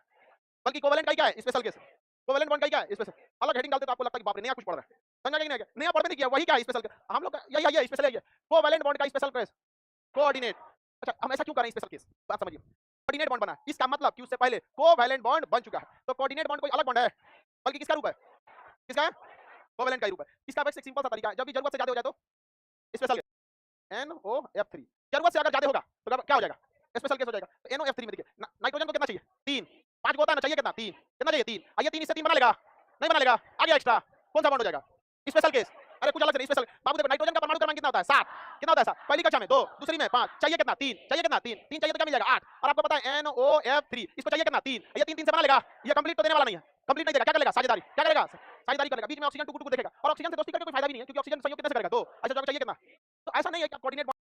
बल्कि कोवैलेंट का क्या है? Special case. कोवैलेंट बॉन्ड का क्या है? स्पेशल। अलग हेडिंग डालते तो आपको लगता है कि बाप रे नया कुछ पढ़ रहा है। समझा कि नहीं? नया पढ़ने नहीं किया, वही क्या है? स्पेशल। हम लोग यही है स्पेशल, है कोवैलेंट बॉन्ड का स्पेशल केस कोऑर्डिनेट। अच्छा हम ऐसा क्यों कर रहे हैं स्पेशल केस? बात समझिए, कोऑर्डिनेट बॉन्ड बना, इसका मतलब कि उससे पहले कोवैलेंट बॉन्ड बन चुका है। तो कोऑर्डिनेट बॉन्ड कोई अलग बॉन्ड है, बल्कि किसका रूप है? किसका है? कोवैलेंट का ही रूप है। इसका बस एक सिंपल सा तरीका है, जब भी जरूरत से ज्यादा हो जाए तो स्पेशल NOF3 जरूरत से अगर ज्यादा होगा तो क्या हो जाएगा, स्पेशल केस हो जाएगा। तो NOF3 में देखिए नाइट्रोजन को कितना चाहिए 3, 5 को होता है ना, चाहिए कितना 3, कितना चाहिए 3, आइए 3 इससे 3 बना लेगा, नहीं बना लेगा, आ गया एक्स्ट्रा, कौन सा बॉन्ड हो जाएगा, स्पेशल केस। अरे कुछ अलग से स्पेशल, बाबू देखो नाइट्रोजन का परमाणु क्रमांक कितना होता है 7, कितना होता है 7, पहली कक्षा में 2, दूसरी में 5, चाहिए कितना 3, चाहिए कितना 3, 3 चाहिए तो क्या मिल जाएगा 8, और आपको पता है NOF3 इसको चाहिए कितना 3, ये 3 3 से बना लेगा, ये कंप्लीट तो देने वाला नहीं है, कंप्लीट नहीं देगा, क्या करेगा साझेदारी, क्या करेगा साझेदारी करेगा, बीच में ऑक्सीजन टुकु टुकु देखेगा, और ऑक्सीजन से दोस्ती करके कोई फायदा भी नहीं है क्योंकि ऑक्सीजन संयुक्त कितने से करेगा 2, ऐसा चाहिए कितना। तो ऐसा नहीं है कि आप कोऑर्डिनेट